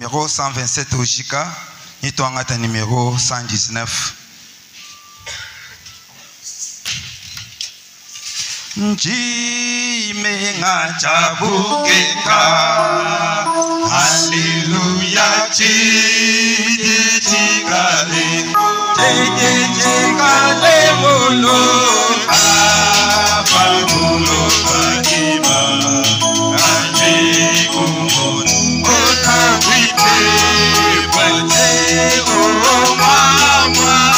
numéro 127 au Jika, ni toangata numéro 119. Njime chabukeka, Hallelujah, chigale molo, apamulo kadima, ajikumono, otawite, wate o mama.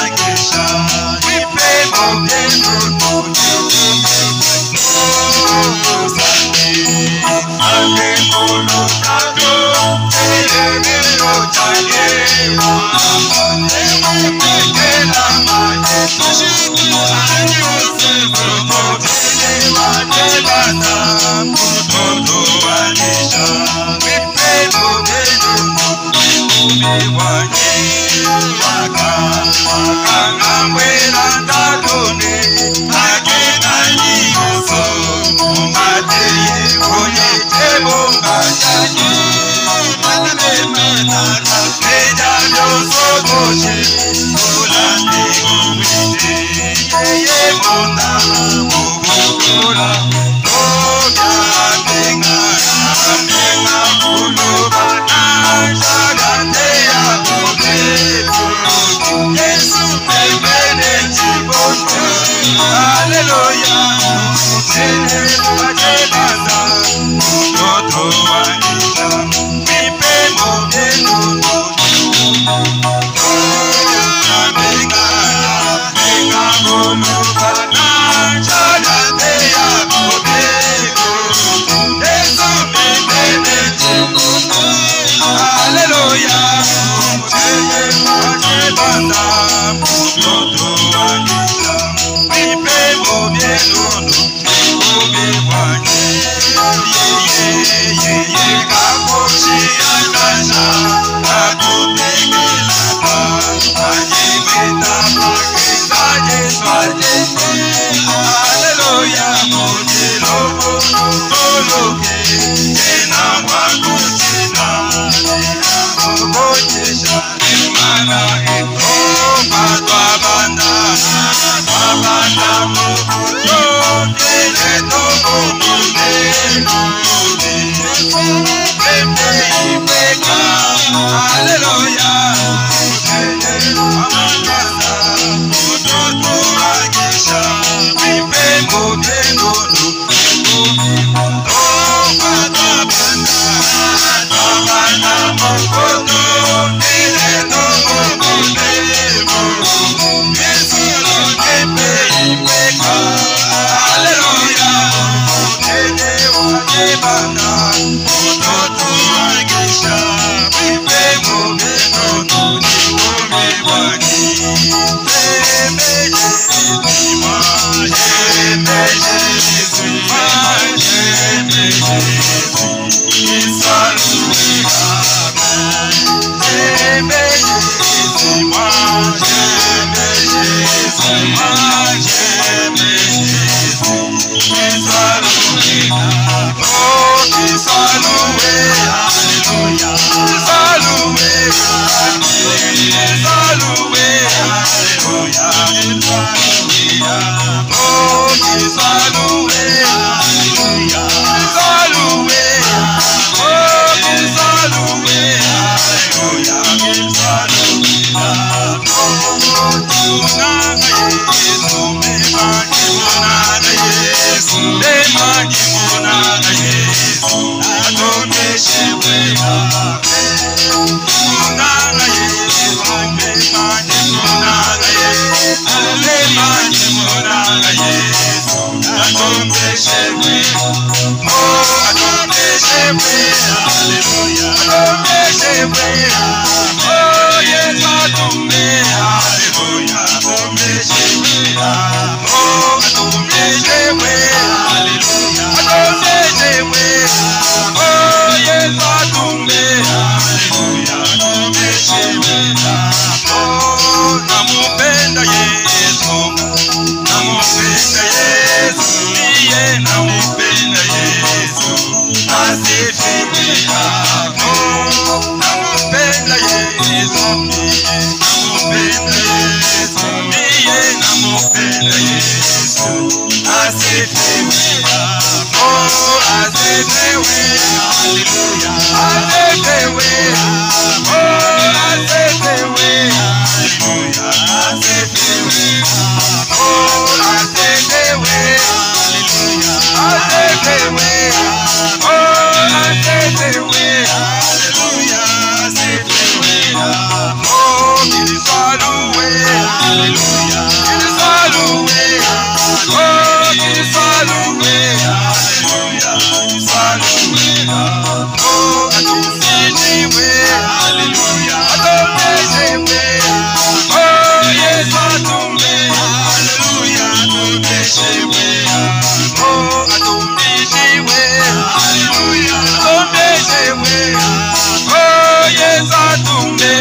akesha nipe mobeno sante ake molo tato elevero chanye emekela mane tushiku anye usefu mobene mane bata mutoto akesha nipe mobeno wanye wakangambwela ndatone akena nyiso mumateye onyetebonga chanye manemenana ejabyosoboshe olande ngomwite yeye mona mubukola obyambengana menga kulubana chagateya Yesu mebene chibono Hallelujah Tene wajebanda Mtoto wanisha Mipe mobeno Menga molo kana Chagate ya mobeno Yesu mebene chibono Hallelujah Tene wajebanda Mtoto wanisha Mipe mobeno Mipe wanye Ye kakoshi anasha Akupegela pa Ajimeta pakita Yesu ajete Hallelujah Mojilobo Toloke Tena wakutina Mojesha Imana Eko Patwa banda Babanda Mokuto Tele Togo Mune Hallelujah. Hallelujah. Alléluia. Qu'il soit loué. Oh, qu'il soit loué. Alléluia. Qu'il soit loué. Oh, à ton Jésus. Alléluia. À ton Jésus. Oh, Jésus soit tombé. Alléluia. À ton Jésus. Oh, à ton Jésus. Alléluia. À ton Jésus. Oh, Jésus soit tombé.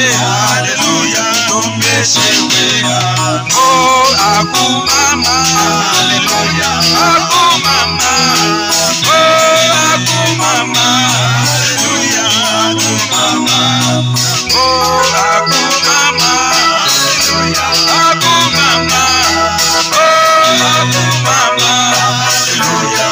Alléluia. Tombé chez moi. Oh, Akumama. Alléluia. Akumama. Oh, Akumama. Alléluia. Akumama. Oh, Akumama. Alléluia. Akumama. Oh, Akumama. Alléluia.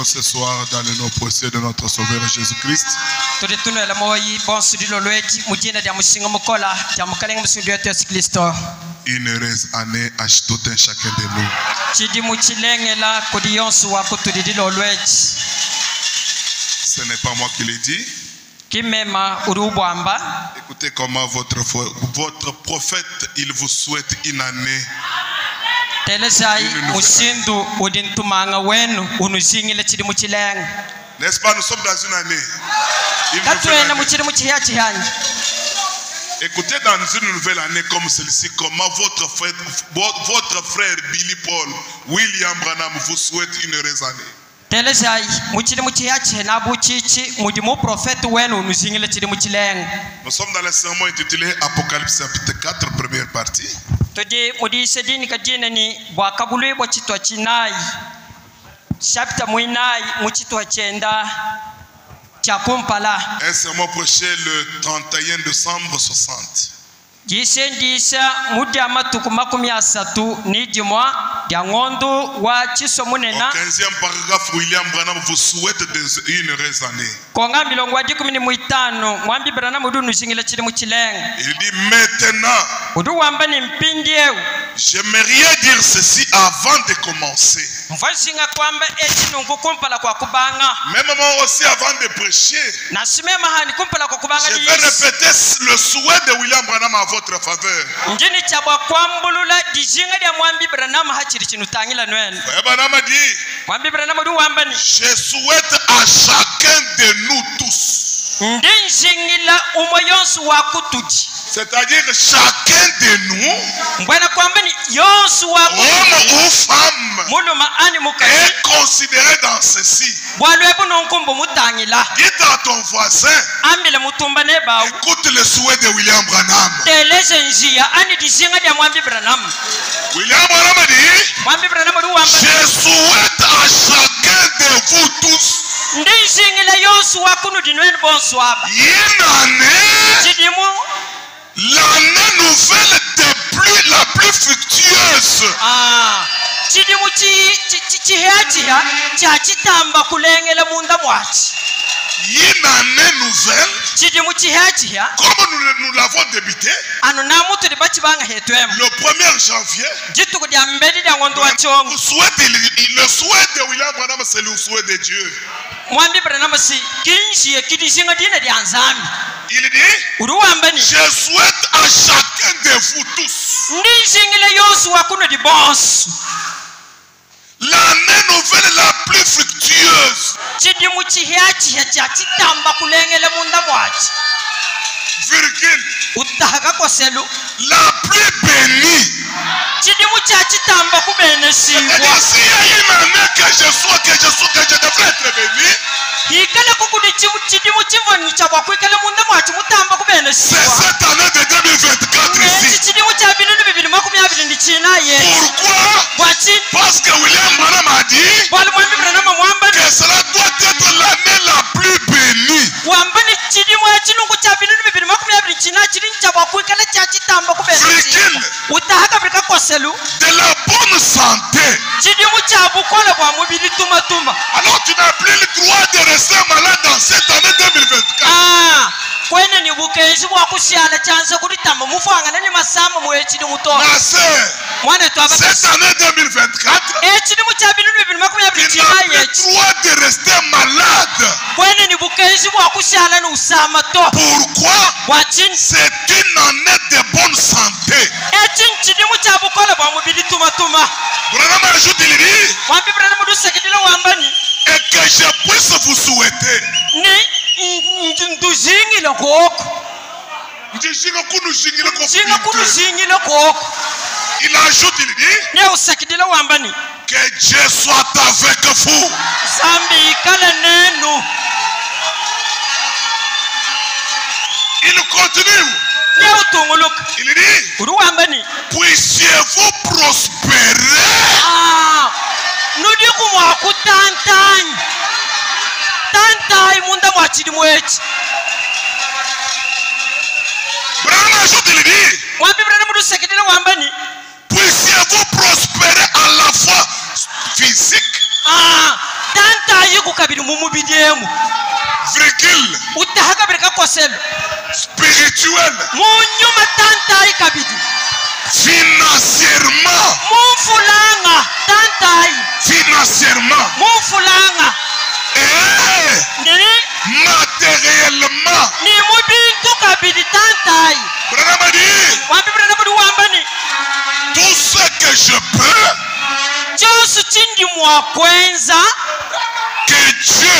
Ce soir dans le nom précieux de notre Sauveur Jésus-Christ. Une heureuse année à tout un chacun de nous. Ce n'est pas moi qui l'ai dit. Écoutez comment votre prophète, il vous souhaite une année. N'est-ce pas, nous sommes dans une année. Écoutez, dans une nouvelle année comme celle-ci, comment votre frère Billy Paul, William Branham vous souhaite une heureuse année. Nous sommes dans le sermon intitulé Apocalypse chapitre 4, première partie. Un sermon prêché le 31 décembre 60. Au 15e paragraphe, William Branham vous souhaite une heureuse année. Il dit maintenant, J'aimerais dire ceci avant de commencer. Même moi aussi avant de prêcher. Je vais répéter le souhait de William Branham à votre faveur. Branham a dit, je souhaite à chacun de nous tous. C'est-à-dire chacun de nous, homme ou femme, est considéré dans ceci. Dites à ton voisin, écoute le souhait de William Branham. William Branham a dit, je souhaite à chacun de vous tous une année, l'année nouvelle la plus fructueuse. Une année nouvelle, comme nous l'avons débuté, le 1er janvier, le souhait de William Branham, c'est le souhait de Dieu. Il dit, je souhaite à chacun de vous tous l'année nouvelle la plus fructueuse, virgule, la plus bénie. C'est-à-dire s'il y a une année que je devrais être béni, c'est cette année de 2024 ici. Pourquoi? Parce que William Branham a dit que cela doit être l'année la plus bénie. De la bonne santé. Alors tu n'as plus le droit de rester malade dans cette année 2024. Ma soeur, cette année 2024, tu n'as plus le droit de rester malade. Pourquoi? C'est une année de bonne santé. Branham ajoute, il dit, et que je puisse vous souhaiter. Il ajoute, il dit, que Dieu soit avec vous. Il continue. Il dit, puissiez-vous prospérer. Branham ajoute, il dit, puissiez-vous prospérer à la fois physique, virgule, spirituel, financièrement, et matériellement. Branham a dit, tout ce que je peux, que Dieu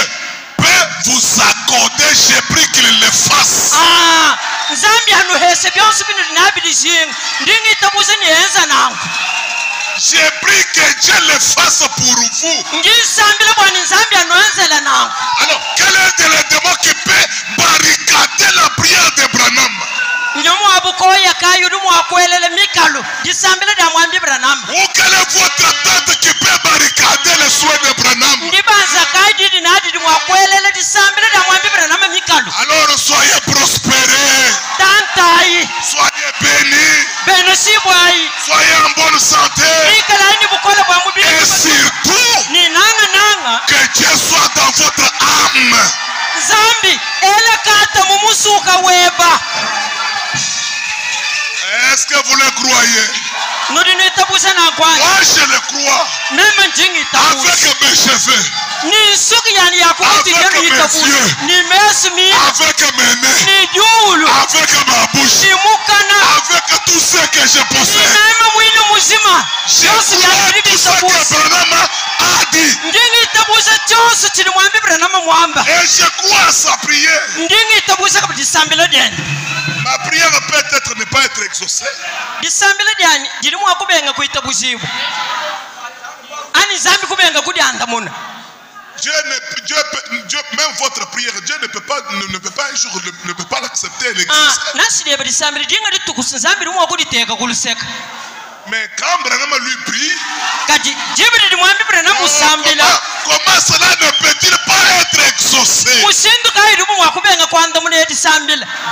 peut vous accorder, j'ai pris qu'il le fasse. J'ai pris que Dieu le fasse pour vous. Alors, quel est le démon qui peut barricader la prière de Branham? Ou quelle est votre tante qui peut barricader le souhait de Branham? Alors soyez prospérés, soyez bénis, soyez en bonne santé, et surtout que Dieu soit dans votre âme. Est-ce que vous le croyez? Moi je le crois. Avec mes cheveux. Avec mes yeux. Avec mes mains. Avec ma bouche. Avec tout ce que je possède. Je crois tout ce que Branham a dit. Et je crois à sa prière. Ma prière peut-être ne pas être exaucée. Dieu, même votre prière, Dieu ne peut pas un jour ne peut pas l'accepter et l'exaucer. Mais quand Branham lui prie, comment cela ne peut-il pas être exaucé?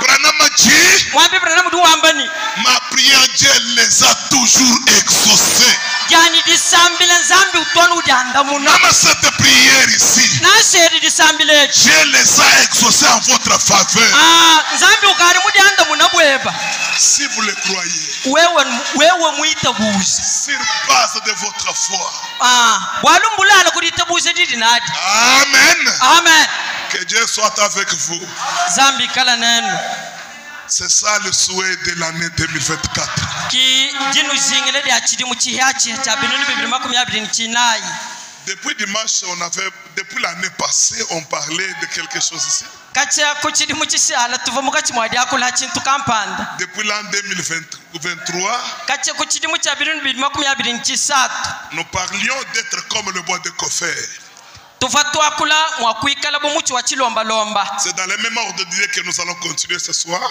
Branham dit, ma prière, Dieu les a toujours exaucés. Même cette prière ici, Dieu les a exaucés en votre faveur. Si vous le croyez, sur base de votre foi. Amen. Amen. Que Dieu soit avec vous. C'est ça le souhait de l'année 2024. Depuis dimanche, depuis l'année passée, on parlait de quelque chose ici. Depuis l'an 2023, nous parlions d'être comme le bois de Cofer. C'est dans le même ordre d'idée que nous allons continuer ce soir.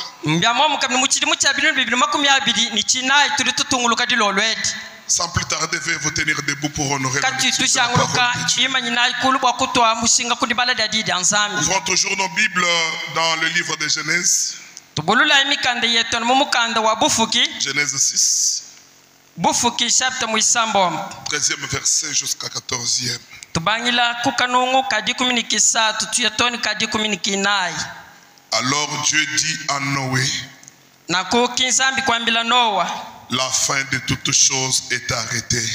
Sans plus tarder, veuillez vous tenir debout pour honorer la lecture de la parole de Dieu. Ouvrons toujours nos Bibles dans le livre de Genèse. Genèse 6. 13e verset jusqu'à 14e. Alors Dieu dit à Noé, la fin de toutes choses est arrêtée.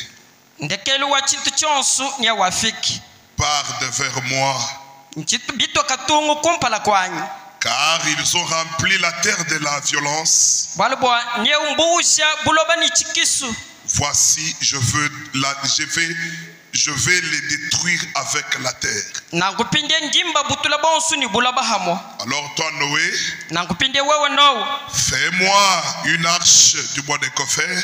Parle vers moi, car ils ont rempli la terre de la violence. Voici, je vais les détruire avec la terre. Alors toi, Noé, fais-moi une arche du bois de Cofer.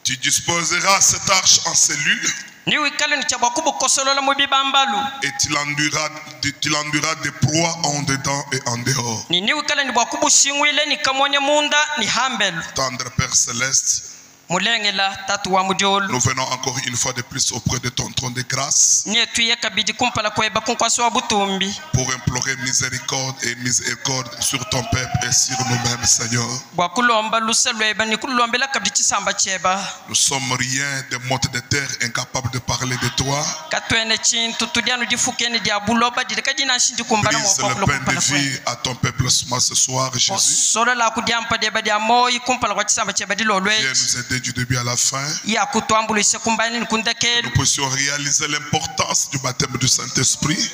Tu disposeras cette arche en cellules. Et tu l'enduras de proies en dedans et en dehors. Tendre Père Céleste, nous venons encore une fois de plus auprès de ton trône de grâce pour implorer miséricorde sur ton peuple et sur nous-mêmes, Seigneur. Nous sommes rien de mottes de terre incapables de parler de toi. Brise le pain de vie à ton peuple ce soir, Jésus. Viens nous aider du début à la fin. Nous puissions réaliser l'importance du baptême du Saint-Esprit.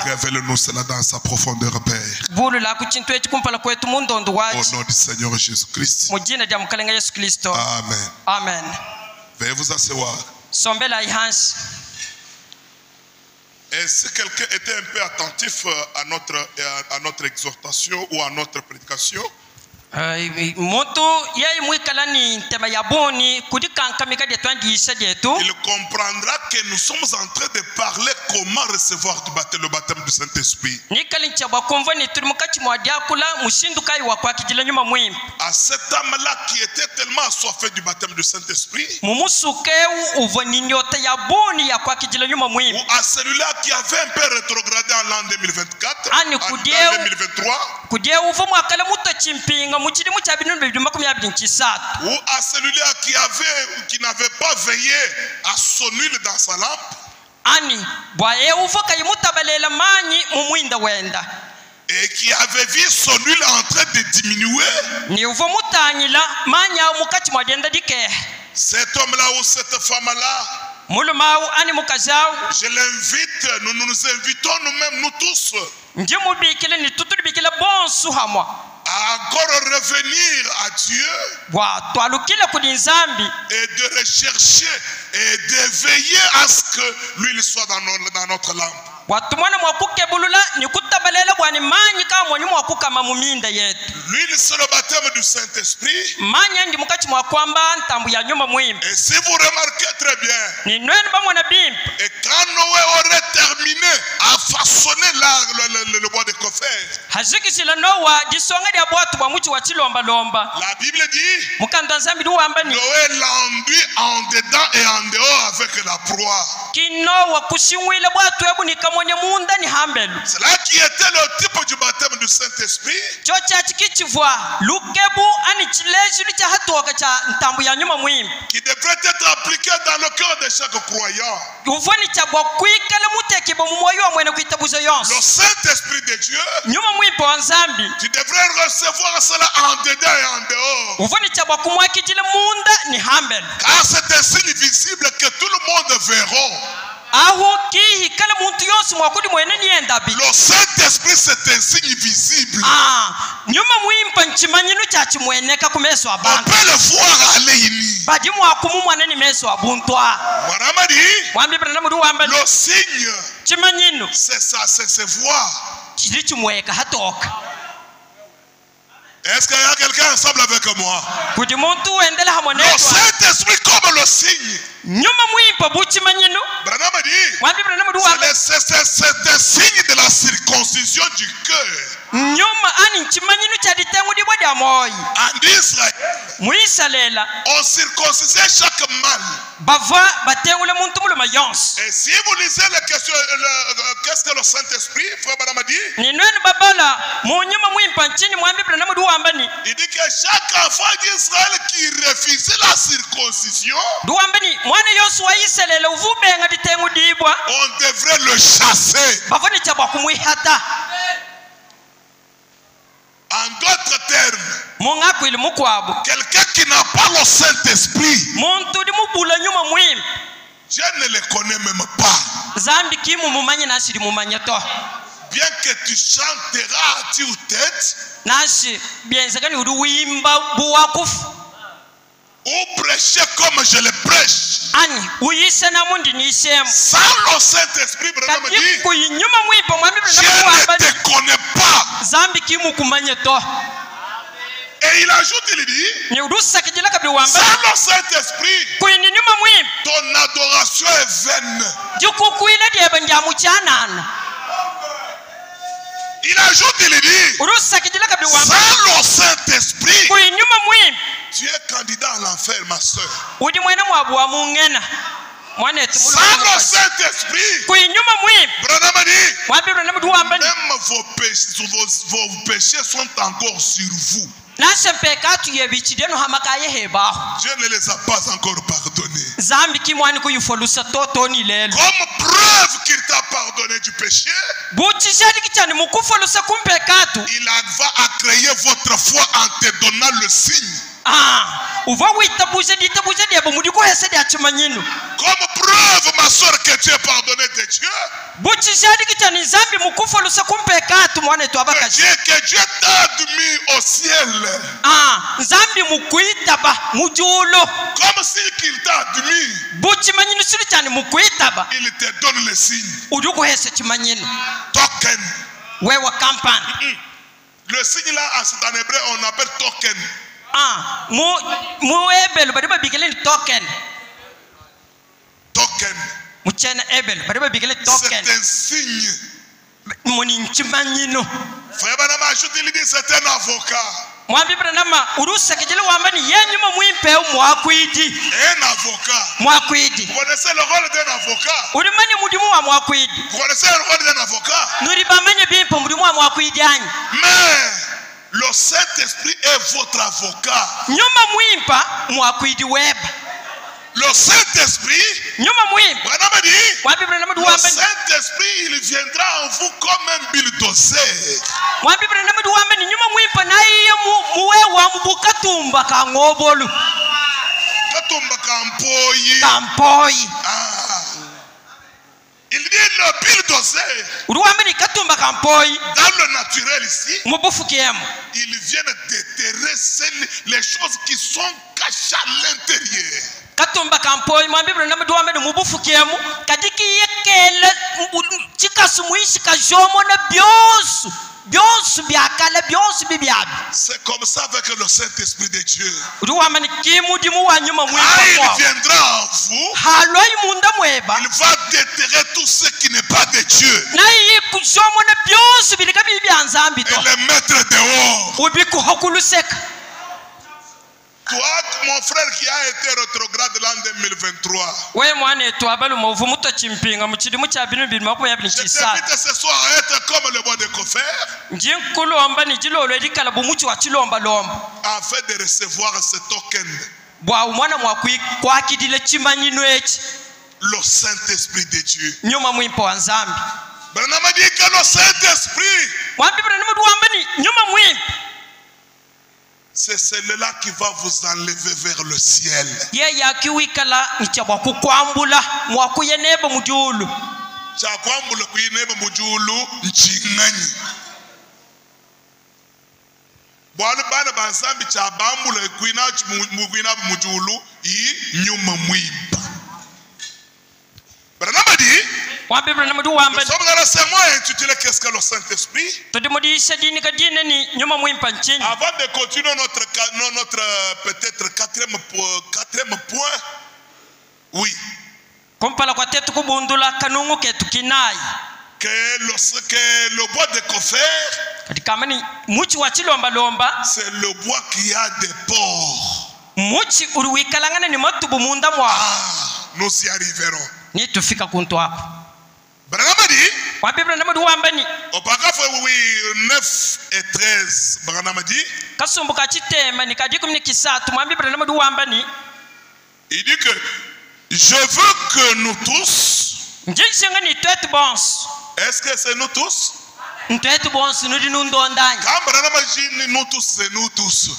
Révèle-nous cela dans sa profondeur, Père. Au nom du Seigneur Jésus-Christ. Amen. Amen. Veuillez vous asseoir. Et si quelqu'un était un peu attentif à notre exhortation ou à notre prédication, il comprendra que nous sommes en train de parler comment recevoir le baptême du Saint-Esprit. À cet homme-là qui était tellement assoiffé du baptême du Saint-Esprit, ou à celui-là qui avait un peu rétrogradé en l'an 2024, en l'an 2023, ou à celui-là qui n'avait pas veillé à son huile dans sa lampe, et qui avait vu son huile en train de diminuer, cet homme-là ou cette femme-là, je l'invite, nous nous invitons nous-mêmes, nous tous, à encore revenir à Dieu et de rechercher et de veiller à ce que l'huile soit dans notre lampe. L'huile, c'est le baptême du Saint-Esprit. Et si vous remarquez très bien, et quand Noé aurait terminé à façonner le bois de coffret, la Bible dit, Noé l'enduit en dedans et en dehors avec la proie. C'est là qui était le type du baptême du Saint-Esprit. Qui devrait être appliqué dans le cœur de chaque croyant. Le Saint-Esprit de Dieu, tu devrais recevoir cela en dedans et en dehors. Car c'est un signe visible que tout le monde verra. Le Saint-Esprit, c'est un signe visible. On peut le voir à l'œil. Le signe, c'est ça, c'est voir. Est-ce qu'il y a quelqu'un ensemble avec moi? Le Saint-Esprit comme le signe. Branham a dit, c'est un signe de la circoncision du cœur. En Israël, on circoncisait chaque mâle. Et si vous lisez la question, qu'est-ce que le Saint-Esprit, frère Branham a dit? Il dit que chaque enfant d'Israël qui refusait la circoncision, on devrait le chasser. En d'autres termes, quelqu'un qui n'a pas le Saint-Esprit, Dieu ne le connaît même pas. Bien que tu chanteras à tue-tête, ou prêcher comme je le prêche, sans le Saint-Esprit, Branham dit, Dieu ne te connaît pas. Et il ajoute, il dit, sans le Saint-Esprit, ton adoration est vaine. Il ajoute, il dit, sans le Saint-Esprit, tu es candidat à l'enfer, ma soeur. Sans le Saint-Esprit, Branham a dit, même vos péchés sont encore sur vous. Dieu ne les a pas encore pardonnés. Comme preuve qu'il t'a pardonné du péché, il va accréer votre foi en te donnant le signe. Comme preuve, ma soeur, que tu es pardonné de Dieu, que Dieu t'a admis au ciel. Comme s'il t'a admis, il te donne le signe. Token. Le signe là, en hébreu, on appelle token. Token. C'est un signe. Frère Branham ajoute, il dit c'est un avocat. Un avocat. Vous connaissez le rôle d'un avocat? Vous connaissez le rôle d'un avocat? Mais le Saint-Esprit est votre avocat. Le Saint-Esprit, Branham dit, le Saint-Esprit, il viendra en vous comme un bulldozer. Il dit le bulldozer. Dans le naturel ici, ils viennent déterrer les choses qui sont cachées à l'intérieur. Katumba kampoi mwambi bro namu duwa mene mubufu kiemu kadiki yekele chikasu muishi kajomo na bionsu biakale bionsu bibiabi. C'est comme ça avec le Saint-Esprit de Dieu. Il viendra en vous. Il va déterrer tout ce qui n'est pas de Dieu et les mettre dehors. Toi, mon frère qui a été rétrograde l'an 2023, je t'invite ce soir à être comme le bois de Cofer afin de recevoir ce token, le Saint-Esprit de Dieu. Branham a dit que le Saint-Esprit, c'est celui-là qui va vous enlever vers le ciel. Branham a dit, nous sommes dans le sermon intitulé Qu'est-ce que le Saint-Esprit? Avant de continuer notre peut-être quatrième point, oui, que le bois de Cofer, c'est le bois qui a des pores. Nous y arriverons. Branham a dit, au paragraphe 9 et 13, Branham a dit, il dit que je veux que nous tous, est-ce que c'est nous tous? Quand Branham a dit nous tous, c'est nous tous.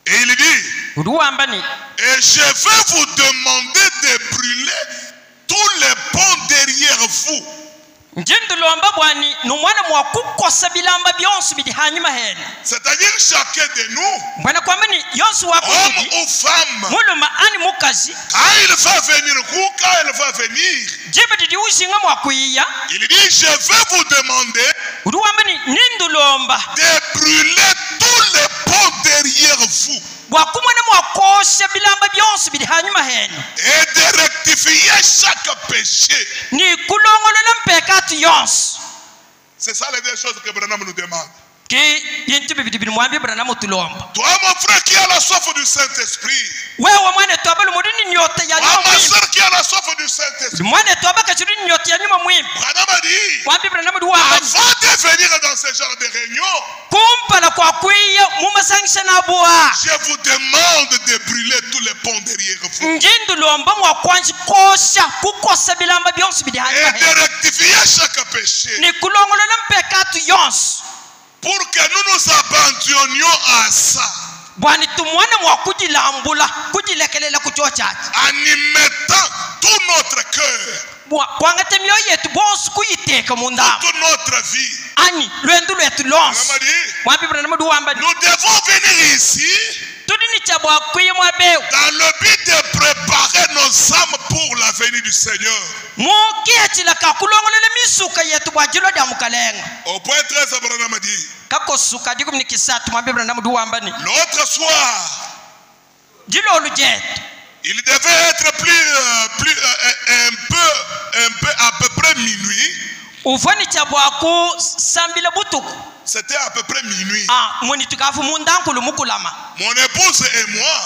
Et il dit, et je vais vous demander de brûler tous les ponts derrière vous. C'est-à-dire chacun de nous, homme ou femme, quand il va venir, quand elle va venir, il dit, je vais vous demander de brûler tous les ponts derrière vous et de rectifier chaque péché. C'est ça les deux choses que Branham nous demande. Toi, mon frère qui a la soif du Saint-Esprit, ma soeur qui a la soif du Saint-Esprit, Branham a dit, avant de venir dans ce genre de réunion, je vous demande de brûler tous les ponts derrière vous et de rectifier chaque péché, pour que nous nous abandonnions à ça, en y mettant tout notre cœur, toute notre vie. Nous devons venir ici dans le but de préparer nos âmes pour la venue du Seigneur. Au point 13, Branham a dit, l'autre soir, il devait être un peu à peu près minuit. C'était à peu près minuit. Mon épouse et moi,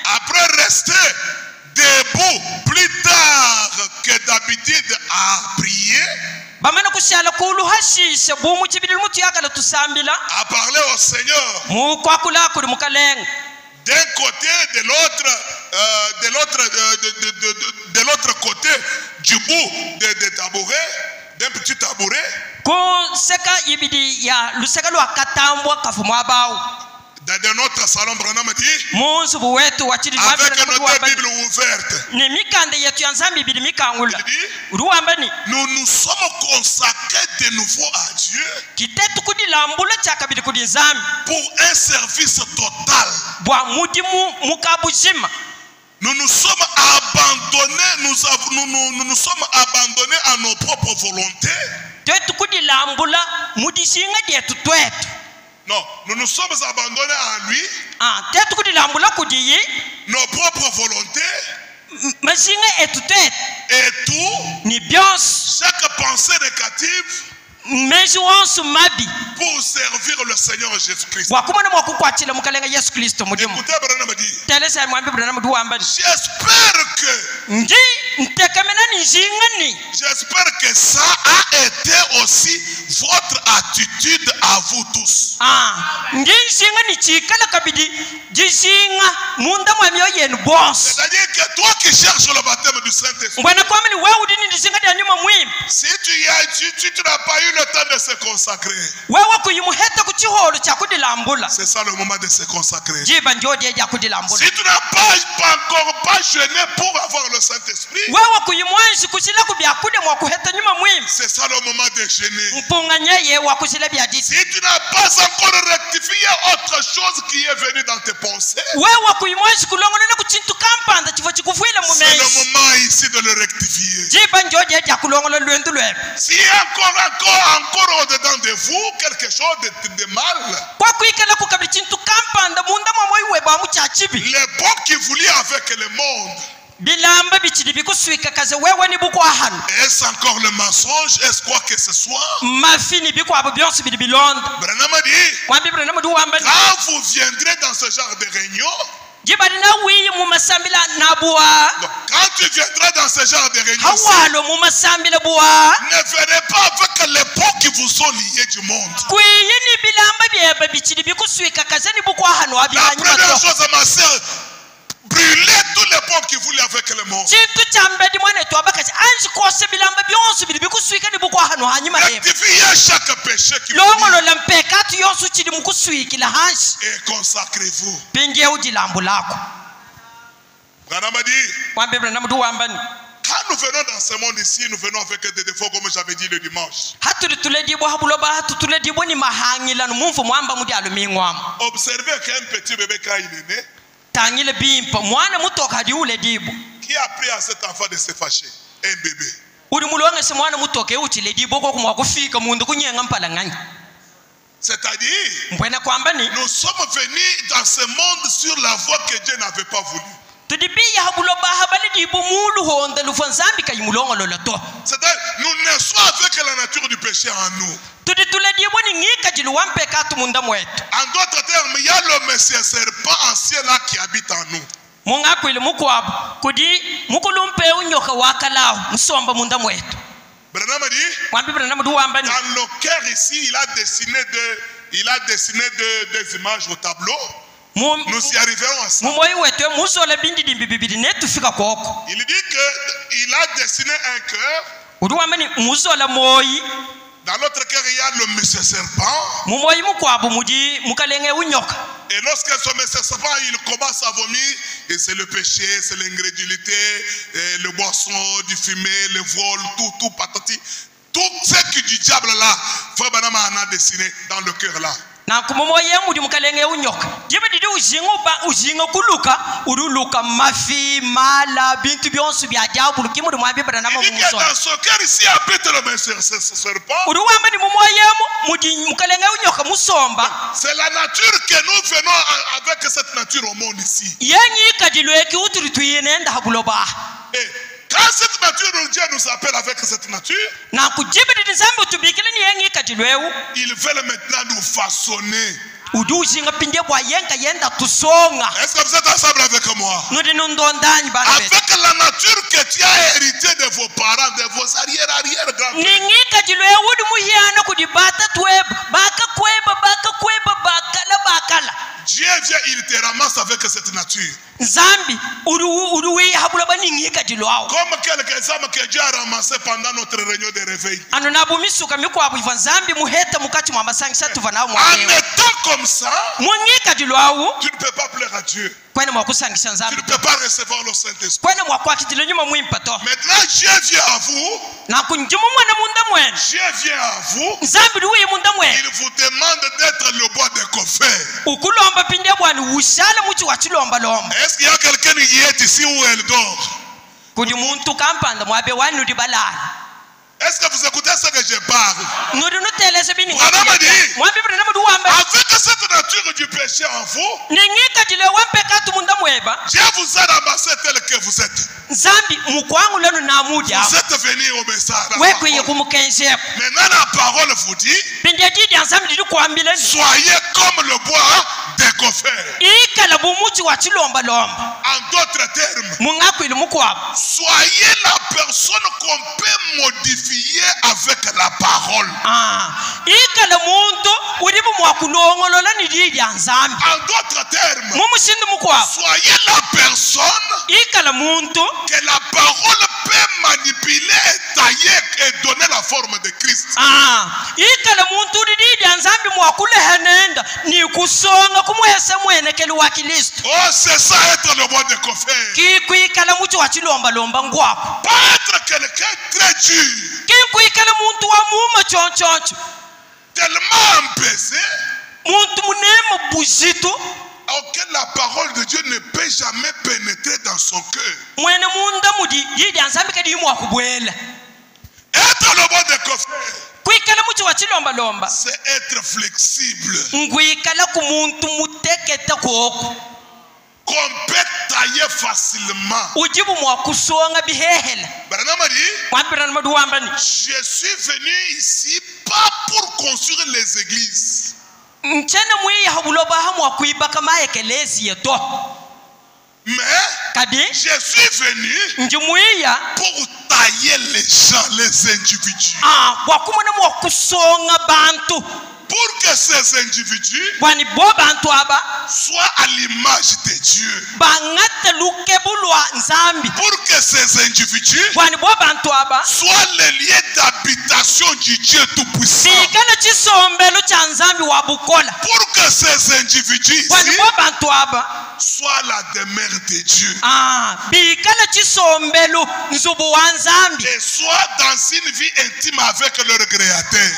après rester debout plus tard que d'habitude à prier, à parler au Seigneur, d'un côté, de l'autre côté du bout de tabouret, d'un petit tabouret. Dans notre salon, Branham dit, avec notre Bible ouverte, il dit, nous nous sommes consacrés de nouveau à Dieu pour un service total. Nous nous sommes abandonnés, nous nous sommes abandonnés à nos propres volontés. Non, nous nous sommes abandonnés à lui, nos propres volontés, et tout, chaque pensée négative, pour servir le Seigneur Jésus-Christ. Écoutez, Branham dit, j'espère que ça a été aussi votre attitude à vous tous. C'est-à-dire que toi qui cherches le baptême du Saint-Esprit, si tu n'as pas eu le temps de se consacrer, c'est ça le moment de se consacrer. Si tu n'as encore pas jeûné pour avoir le Saint-Esprit, c'est ça le moment de jeûner. Si tu n'as pas encore rectifié autre chose qui est venu dans tes pensées, c'est le moment ici de le rectifier. Si encore au-dedans de vous quelque chose de mal, l'époque qui voulait avec le monde, est-ce encore le mensonge? Est-ce quoi que ce soit? Branham dit, quand vous viendrez dans ce genre de réunion, quand tu viendras dans ce genre de réunion, ne venez pas avec les pots qui vous sont liés du monde. La première chose, ma soeur, brûlez tous les pots qui voulaient avec le monde. Rectifiez chaque péché qui vous lie. Et consacrez-vous. Branham dit, quand nous venons dans ce monde ici, nous venons avec des défauts comme j'avais dit le dimanche. Observez qu'un petit bébé quand il est né, qui a appris à cet enfant de se fâcher? Un bébé. C'est-à-dire, nous sommes venus dans ce monde sur la voie que Dieu n'avait pas voulu. C'est-à-dire, nous naissons avec la nature du péché en nous. En d'autres termes, il y a le monsieur serpent ancien là qui habite en nous. Branham dit, dans le cœur ici, il a dessiné des images au tableau. Nous y arriverons ensemble. Il dit qu'il a dessiné un cœur. Dans l'autre cœur, il y a le monsieur serpent. Et lorsque ce monsieur serpent, il commence à vomir, et c'est le péché, c'est l'ingrédulité, le boisson, du fumet, le vol, tout patati. Tout ce qui du diable là, Frère Branham en a dessiné dans le cœur là. Il dit que dans ce cœur ici habite le monsieur serpent. C'est la nature que nous venons avec cette nature au monde ici. Et quand cette nature de Dieu nous appelle avec cette nature, ils veulent maintenant nous façonner. Est-ce que vous êtes ensemble avec moi? Avec la nature que tu as héritée de vos parents, de vos arrière-grands-parents. Dieu vient, il te ramasse avec cette nature. Zambi uruwe habula baningika dilwao. Comme quelqu'un qui a déjà ramassé pendant notre réunion de réveil. Anonabu misuka mikwa buivan Zambi muheta mukati mwa masangisa tuvana mwa. En étant comme ça, mwangika dilwao, tu ne peux pas plaire à Dieu. Kwene mwa kusangisa Zambi. Tu ne peux pas recevoir le Saint-Esprit. Kwene mwa kwa kitilo nyuma mwimpato. Maintenant Dieu vient à vous. Na kunjumu mwana munda mwen. Dieu vient à vous. Zambi duwe munda mwen. Il vous demande d'être le bois de coffre. Ukulomba pinde bwani ushala muchi wachilomba lomba. Est-ce qu'il y a quelqu'un qui est ici où elle dort? Kuni muntu kampanda mwabe wanu dibalala. Est-ce que vous écoutez ce que je parle? Avec cette nature du péché en vous, Dieu vous a ramassé tel que vous êtes. Vous êtes venu au message. Maintenant la parole vous dit, soyez comme le bois décoffert. En d'autres termes, soyez la personne qu'on peut modifier avec la parole. En d'autres termes, soyez la personne que la parole peut manipuler, tailler et donner la forme de Christ. Oh, c'est ça être le bois de coffre. Pas être quelqu'un très dur, tellement empêché, auquel la parole de Dieu ne peut jamais pénétrer dans son cœur. Être le bois de coffre, c'est être flexible, qu'on peut tailler facilement. Je suis venu ici pas pour construire les églises, mais je suis venu pour tailler les gens, les individus, pour que ces individus soient à l'image de Dieu, pour que ces individus soient les lieux d'habitation du Dieu Tout-Puissant, pour que ces individus ici soient la demeure de Dieu, et soient dans une vie intime avec leur Créateur.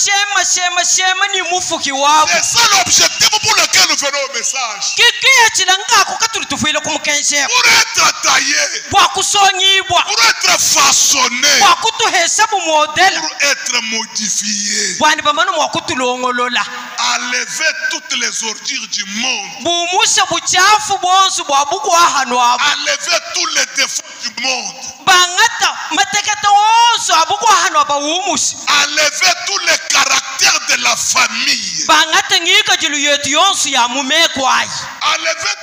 C'est ça l'objectif pour lequel nous venons au message. Pour être taillé, pour être façonné, pour être modifié, enlever toutes les ordures du monde, enlever tous les défauts du monde, enlever tous les caractères de la famille, enlever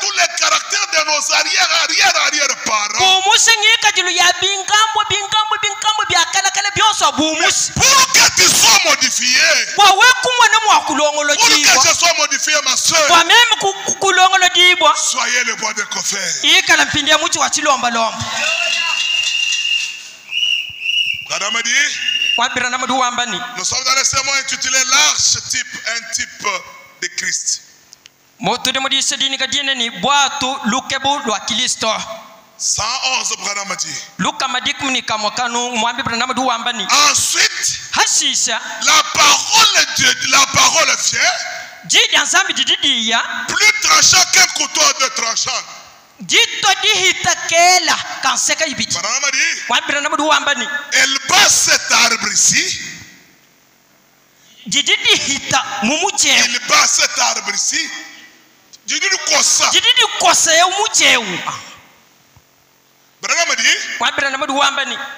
tous les caractères de nos arrière-parents, pour que tu sois modifié, pour que je sois modifié, ma soeur. Soyez le bois de coffre. Nous sommes dans le sermon intitulé l'archétype, un type de Christ. 111 Branamadi. Ensuite, la parole vient plus tranchant qu'un couteau à deux tranchants. Elle bat cet arbre ici. Il bat cet arbre ici.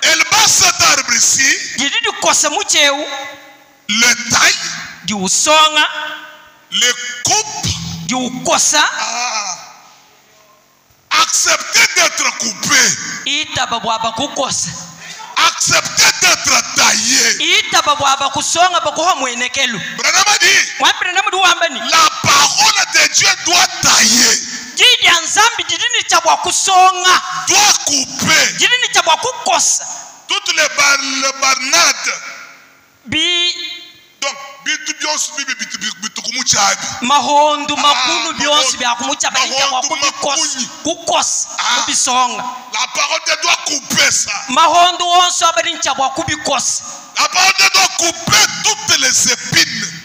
Elle bat cet arbre ici. Le taille. Le coupe. Accepter d'être coupé. Accepter d'être taillé. dit, la parole de Dieu doit tailler, doit couper toutes les barnades. Donc, mahondo makulu byonsi byakumucha balinga kukos kubisonga. La parole de Dieu doit couper ça. Mahondo onso abalincha kubikos. La parole de Dieu doit couper toutes les épines.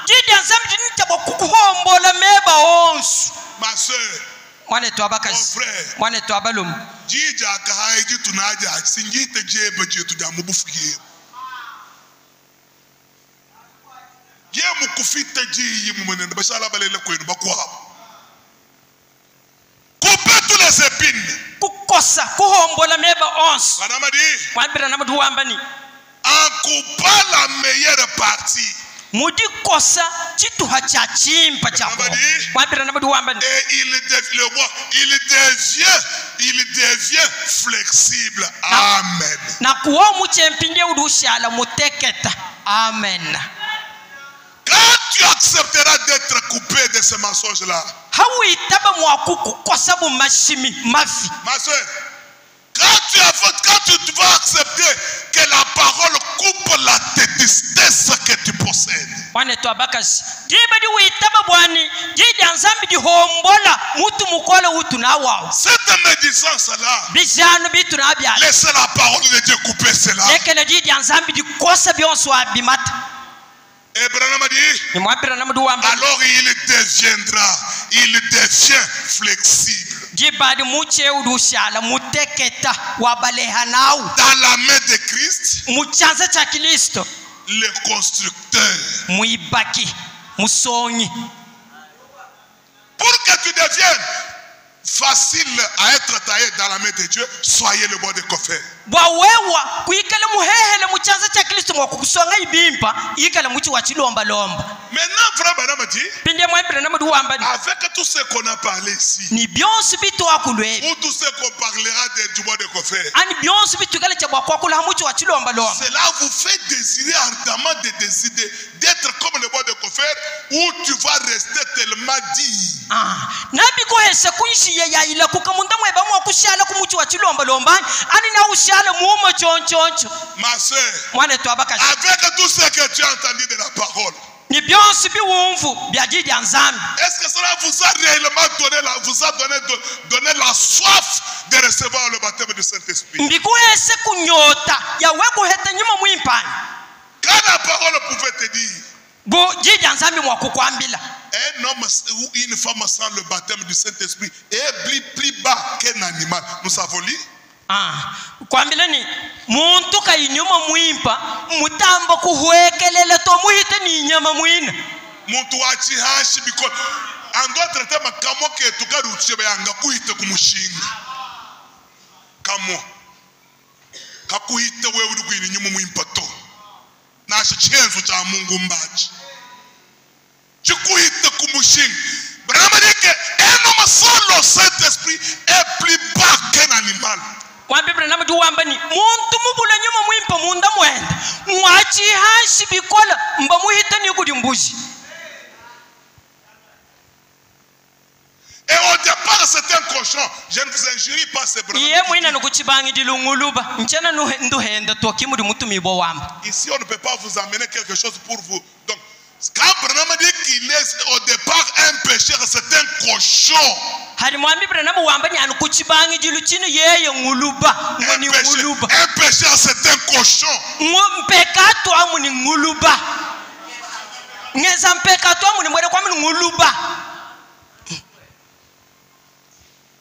Jidi anzambi dinita kukuhombola meba onso. Ma soeur, mwane to abakazi, mon frère, mwane to abalum. Jija kahaiji tunaja singite jebe jetu jamubufuye. Ye mukufite ji yimunene bashala balele kwenu bakwabo. Couper tous les épines. Kukosa kuhombola meba onso. Madame dit, mwambira namadu wambani. En coupant la meilleure partie. Mudi kosa chitu hacha chimpa chako. Mwambira namadu wambani. Et il devient flexible. Amen. Na kuwa muchempinde udushala muteketa. Amen. Quand tu accepteras d'être coupé de ce mensonge-là, ma soeur, quand tu vas accepter que la parole coupe la tristesse que tu possèdes, cette médisance-là, laissez la parole de Dieu couper cela. Alors il devient flexible. Dans la main de Christ, le constructeur. Pour que tu deviennes facile à être taillé dans la main de Dieu, soyez le bon de coffre. Maintenant, frère Madame dit, avec tout ce qu'on a parlé ici, ou tout ce qu'on parlera du bois de coffre, cela vous fait désirer ardemment d'être comme le bois de coffre, où tu vas rester tellement dit. Ma soeur, avec tout ce que tu as entendu de la parole, est-ce que cela vous a réellement donné la soif de recevoir le baptême du Saint-Esprit? Quand la parole pouvait te dire, un homme ou une femme sans le baptême du Saint-Esprit est plus bas qu'un animal. Nous avons lu. Kwambilani muntu kainyuma muimpa mutambo kuhwekelele to muhite ni nyama muina muntu wachi hashi because ando trete makamo ke tugaru chebe yanga kuite kumushinga kamo kakuite wewe uri ni nyuma muimpa to nasho chenzo cha Mungu mbachi chikuite kumushinga brama dike un homme sans le Saint-Esprit est plus bas qu'un animal. Wambibra namadu wambani muntu mubula nyuma muimpa munda mwenda mwachi hashi bikola mba muhita ni kudi mbuzi. Et au départ c'est un cochon. Je ne vous injurie pas, c'est vrai. Ici on ne peut pas vous amener quelque chose pour vous. Donc quand Branham dit qu'il est au départ un pécheur, c'est un cochon. Un pécheur, c'est un cochon.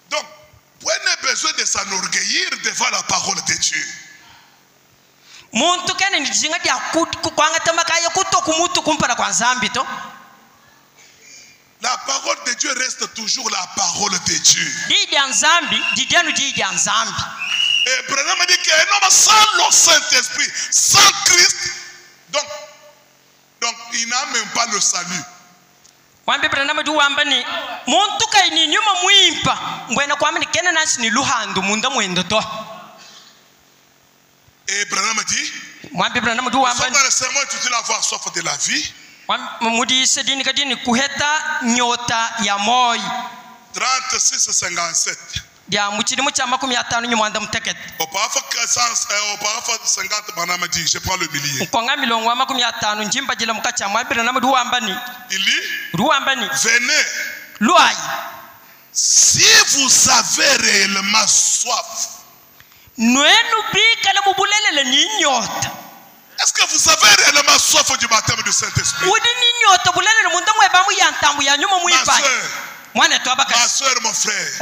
Donc, vous n'avez besoin de s'enorgueillir devant la parole de Dieu. La parole de Dieu reste toujours la parole de Dieu. Et Branham dit qu'un homme sans le Saint-Esprit, sans Christ, donc il n'a même pas le salut. Et Branham dit, dans le sermon, tu dis avoir soif de la vie. mudi sedini kadini kuheta nyota ya moi 36-57 dia muchini mucha makumi ya 5 nyumanda mteket auparavant 50 Branham dit je prends le millier konga milongo makumi ya 5 njimba jila mukacha mwabira na mdu ambani il dit venez loy si vous avez réellement soif nwenu bikala mubulele le ninyota. Est-ce que vous avez réellement soif du baptême du Saint-Esprit? Ma soeur, mon frère,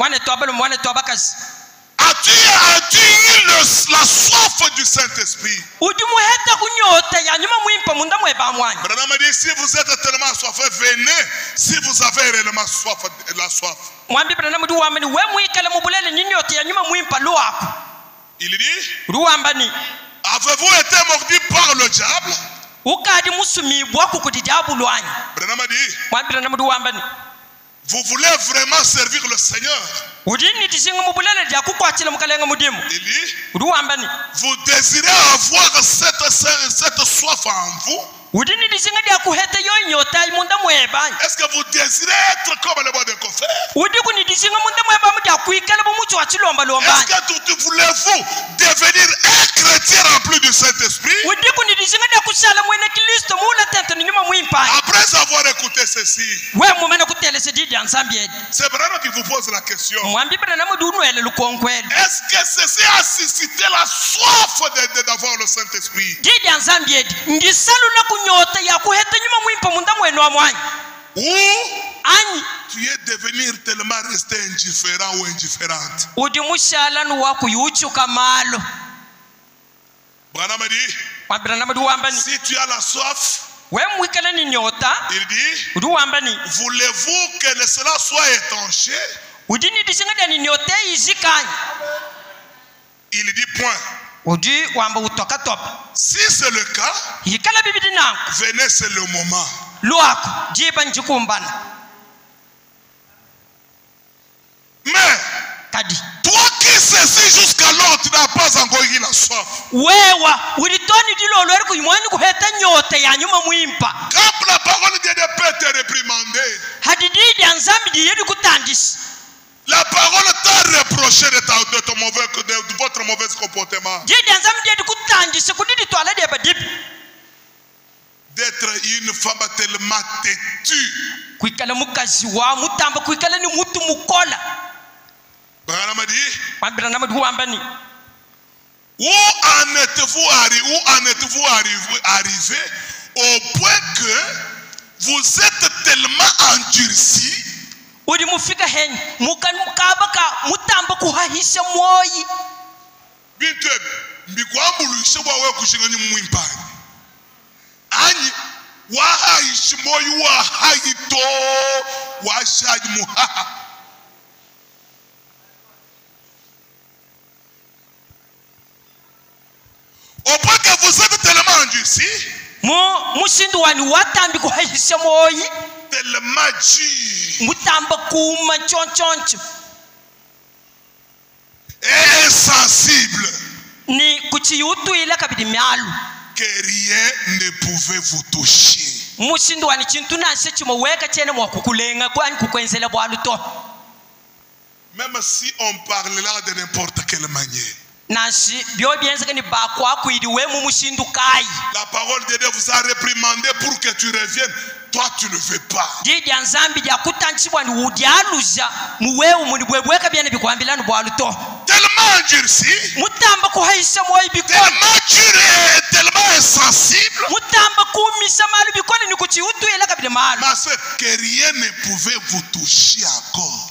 as-tu eu la soif du Saint-Esprit? Branham dit, si vous êtes tellement assoiffé, venez si vous avez réellement soif, la soif. Il dit, avez-vous été mordu par le diable? Branham dit, vous voulez vraiment servir le Seigneur? Il dit, vous désirez avoir cette soif en vous? Est-ce que vous désirez être comme le bois de Kofer? Est-ce que voulez-vous devenir un chrétien rempli du Saint-Esprit? Après avoir écouté ceci, c'est Branham qui vous pose la question. Est-ce que ceci a suscité la soif d'avoir le Saint-Esprit? Ou tu es devenu tellement resté indifférent ou indifférente? Branham dit, si tu as la soif, il dit, voulez-vous que cela soit étanché? Il dit point. Si c'est le cas, venez, c'est le moment. Mais toi qui saisis jusqu'alors, tu n'as pas encore eu la soif. Quand la parole de Dieu peut te réprimander, la parole t'a reproché de votre mauvais comportement, d'être une femme tellement têtue. Branham dit, où en êtes-vous arrivé au point que vous êtes tellement endurcis au point que vous êtes tellement endurcis, tellement dur et insensible que rien ne pouvait vous toucher. Même si on parlera de n'importe quelle manière, la parole de Dieu vous a réprimandé pour que tu reviennes. Toi, tu ne veux pas. Tellement endurci, tellement dur et tellement insensible, ma soeur, que rien ne pouvait vous toucher encore.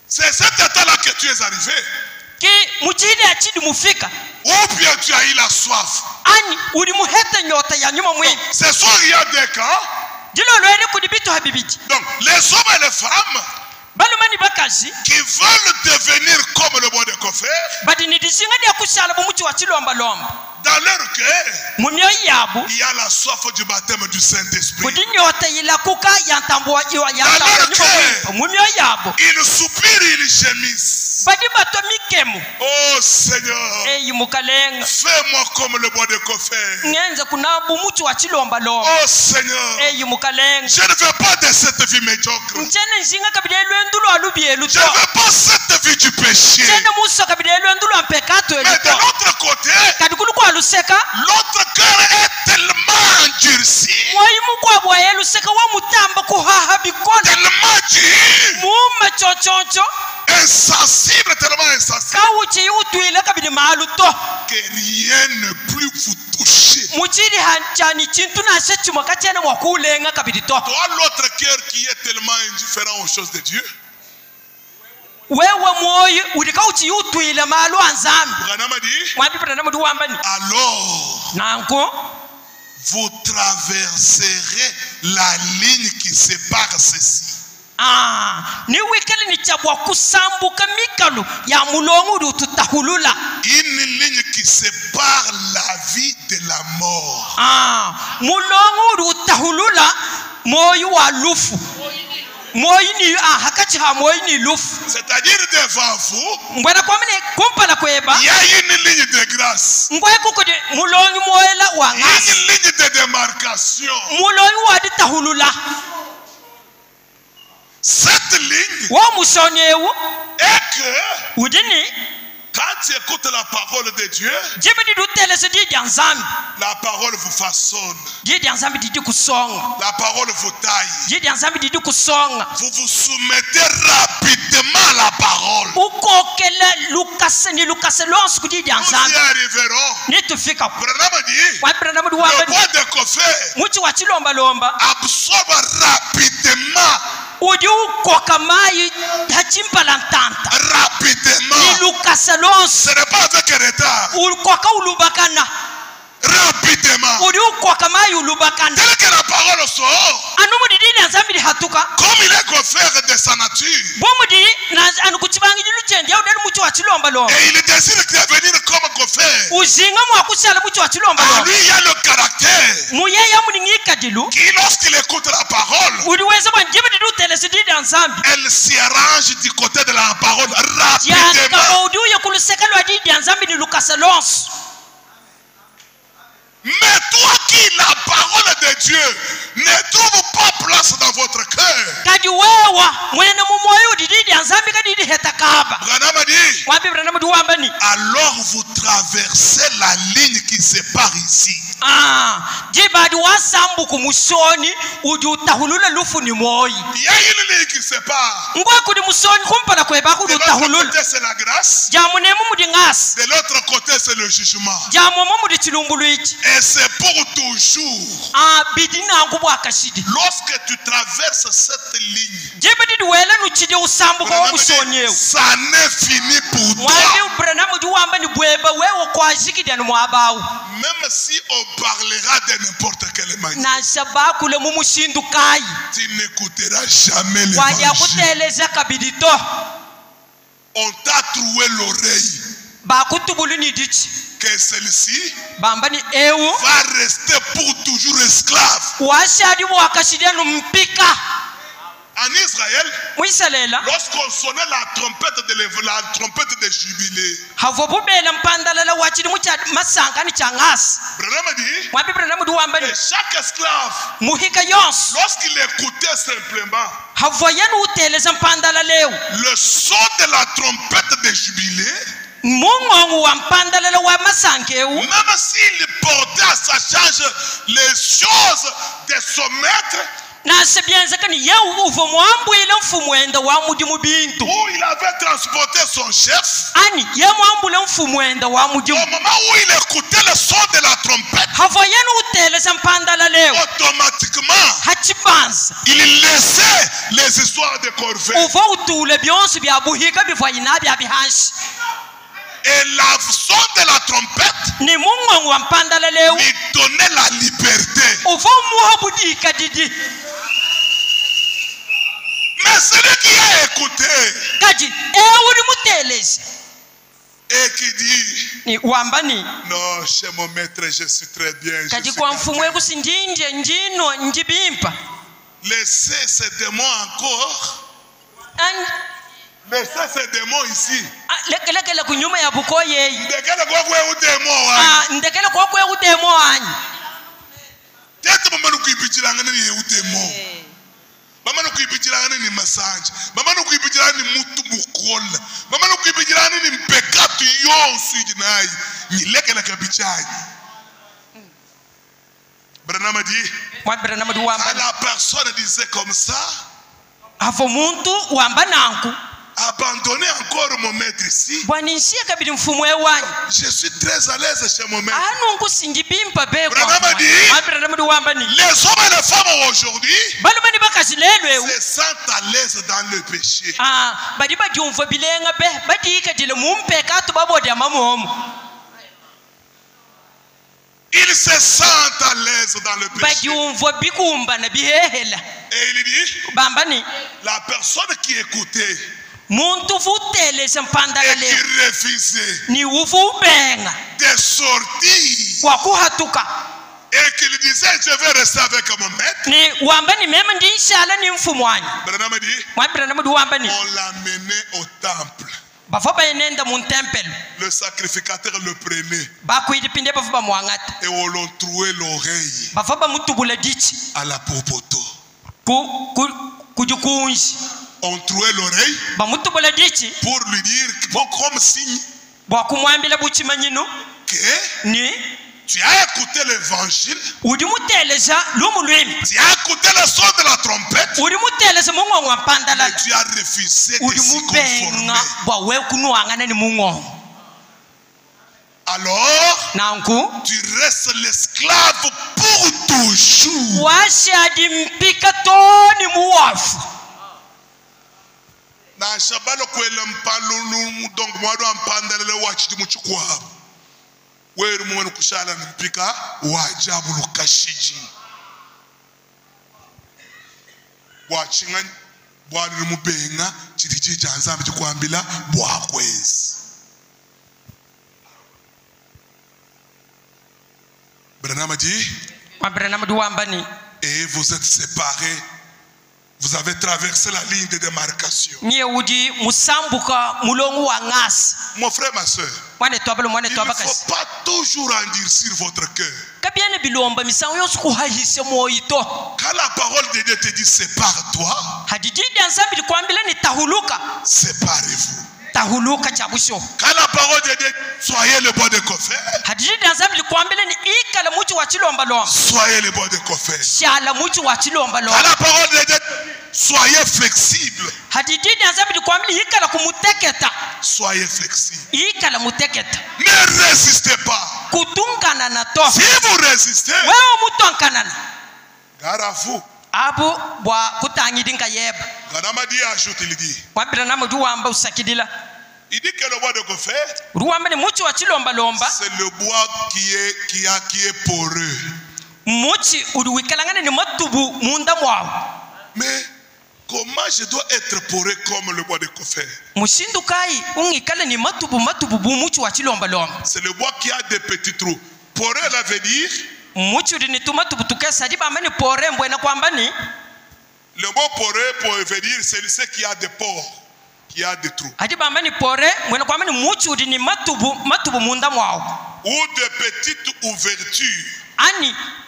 C'est cet état-là que tu es arrivé. Ou bien tu as eu la soif. Ce soir il y a des cas. Donc les hommes et les femmes qui veulent devenir comme le bois de Kofer, dans leur cœur, il y a la soif du baptême du Saint-Esprit. Dans leur cœur, ils soupirent, ils gémissent. Oh Seigneur, fais-moi comme le bois de Coffer. Oh Seigneur, je ne veux pas de cette vie médiocre. Je ne veux pas cette vie du péché. Mais de l'autre côté, l'autre cœur est tellement endurci, tellement dur, insensible, tellement insensible, que rien ne peut vous toucher. Toi, l'autre cœur qui est tellement indifférent aux choses de Dieu, alors vous traverserez la ligne qui sépare ceci. Une ligne qui sépare la vie de la mort. C'est-à-dire devant vous, il y a une ligne de grâce, une ligne de démarcation. Cette ligne est que quand tu écoutes la parole de Dieu, la parole vous façonne, la parole vous taille, vous vous soumettez rapidement à la parole. Nous y arriverons. Le bois de Coffer absorbe rapidement, ce n'est pas avec retard. Rapidement. Tel que la parole sort, comme il est Coffer de sa nature, et il désire devenir comme Coffer, en lui il y a le caractère qui, lorsqu'il écoute la parole, elle s'y arrange du côté de la parole rapidement. Mais toi qui, la parole de Dieu ne trouve pas place dans votre cœur, alors vous traversez la ligne qui sépare ici. Il y a une ligne qui sépare. De l'autre côté c'est la grâce, de l'autre côté c'est le jugement. Et c'est pour toujours. Lorsque tu traverses cette ligne, ça n'est fini pour toi. Même si on parlera de n'importe quelle manière, tu n'écouteras jamais l'évangile. On t'a trouvé l'oreille que celle-ci va rester pour toujours esclave. En Israël, lorsqu'on sonnait la trompette de jubilé, chaque esclave, lorsqu'il écoutait simplement le son de la trompette de jubilé, même s'il portait à sa charge les choses de son maître, où il avait transporté son chef, au moment où il écoutait le son de la trompette, automatiquement il laissait les histoires de corvée. Et la son de la trompette lui donnait la liberté. Mais celui qui a écouté et qui dit non, chez mon maître je suis très bien, laissez ces démons encore Mais ça c'est démon ici. Lekele kunyuma ya buko yeyi. Ndekele kwa kwe udemo wa. Ndekele kwa kwe udemo anyi. Tete mama nukuipichilanga ni udemo. Mama nukuipichilanga ni masanje. Mama nukuipichilanga ni mutu mukola. Mama nukuipichilanga ni mpekatu yosu jinai. Ni lekele kabichai. Branham dit. Quand la personne disait comme ça. Avomuntu wamba nanku. Abandonner encore mon maître ici. Je suis très à l'aise chez mon maître. Branham dit, les hommes et les femmes aujourd'hui se sentent à l'aise dans le péché. Ils se sentent à l'aise dans le péché. Et il dit, la personne qui écoutait et qui refusait de sortir et qu'il disait je vais rester avec mon maître, on l'a mené au temple. Le sacrificateur le prenait et on l'on trouait l'oreille à la popoto. On trouait l'oreille pour lui dire comme signe que tu as écouté l'évangile, tu as écouté le son de la trompette, mais tu as refusé de s'y conformer. Alors, tu restes l'esclave pour toujours. Na shabalo kwela mpalulu donc mwado ampandalele wachiti muchukwa weru mwenu kushala mpika wajabu lukashiji wachinga bwali mubenga chitichi chanzambe chikwambila bwakwezi. Branham dit, et vous êtes séparés. Vous avez traversé la ligne de démarcation. Mon frère, ma soeur, il ne faut pas toujours endurcir votre cœur. Quand la parole de Dieu te dit sépare-toi, séparez-vous. Quand la parole de Dieu, soyez le bois de coffre. Soyez le bois de coffre. Quand la parole de Dieu, soyez flexible. Soyez flexible. Ne résistez pas. Si vous résistez, gare à vous. Branham dit, ajoute, il dit. Il dit que le bois de gopher, c'est le bois qui est poreux. Mais comment je dois être poreux comme le bois de gopher? C'est le bois qui a des petits trous. Poreux, ça veut dire le mot poreux veut dire celui qui a des pores, qui a des trous. Ou de petites ouvertures.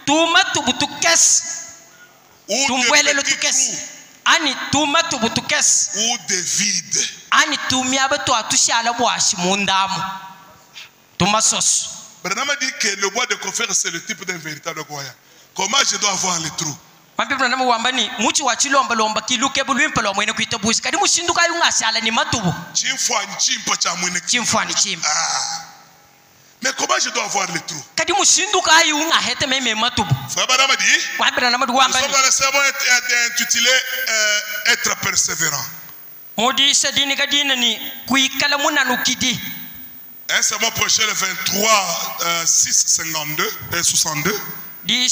Ou de petits trous. Ou de vides. Branham dit que le bois de gopher c'est le type d'un véritable goya. Comment je dois avoir les trous? Mais comment je dois avoir les trous? Frère Branham dit, nous sommes dans le sermon intitulé être persévérant. Un sermon prêché le 23 6 52 et 62. Oui,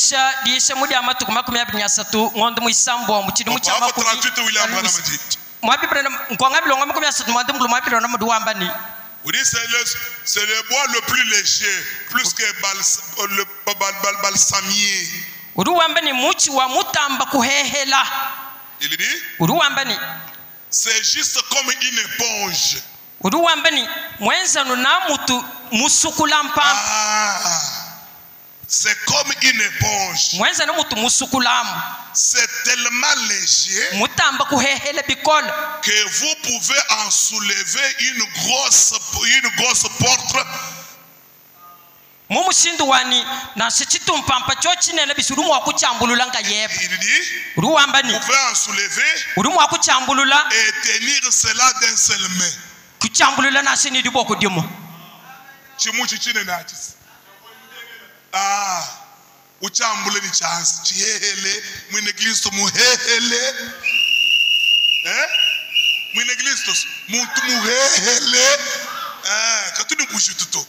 c'est le bois le plus léger, plus que le balsamier. Il dit, C'est juste comme une éponge. C'est comme une éponge. C'est tellement léger que vous pouvez en soulever une grosse porte. Il dit, vous pouvez en soulever et tenir cela d'un seul main. Ah, uchambule ni chance chihele mwine Kristo muhehele mwine Kristo muntu muhehele katuni bushututo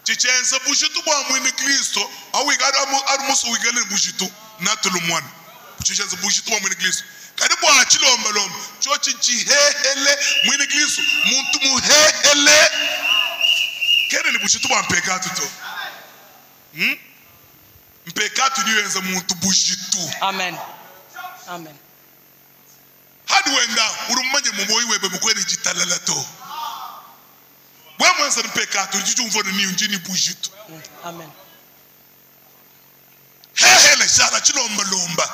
chichenza bushutu bwa mwine Kristo awigara arumuso wigale bushutu natulumwana chichenza bushutu bwa mwine Kristo karibu achilomba lomba chochi chihehele mwine Kristo muntu muhehele kene ni bushutu bwa mpekatu to mpekatu niwenza muntu bushitu. Amen. Amen. Hadi wenda urumanye mumoyi webe mukweli jitalala to. Bwa mwanza mpekatu njijumvona ni njini bushitu. Amen. Hele shara chilomba lomba.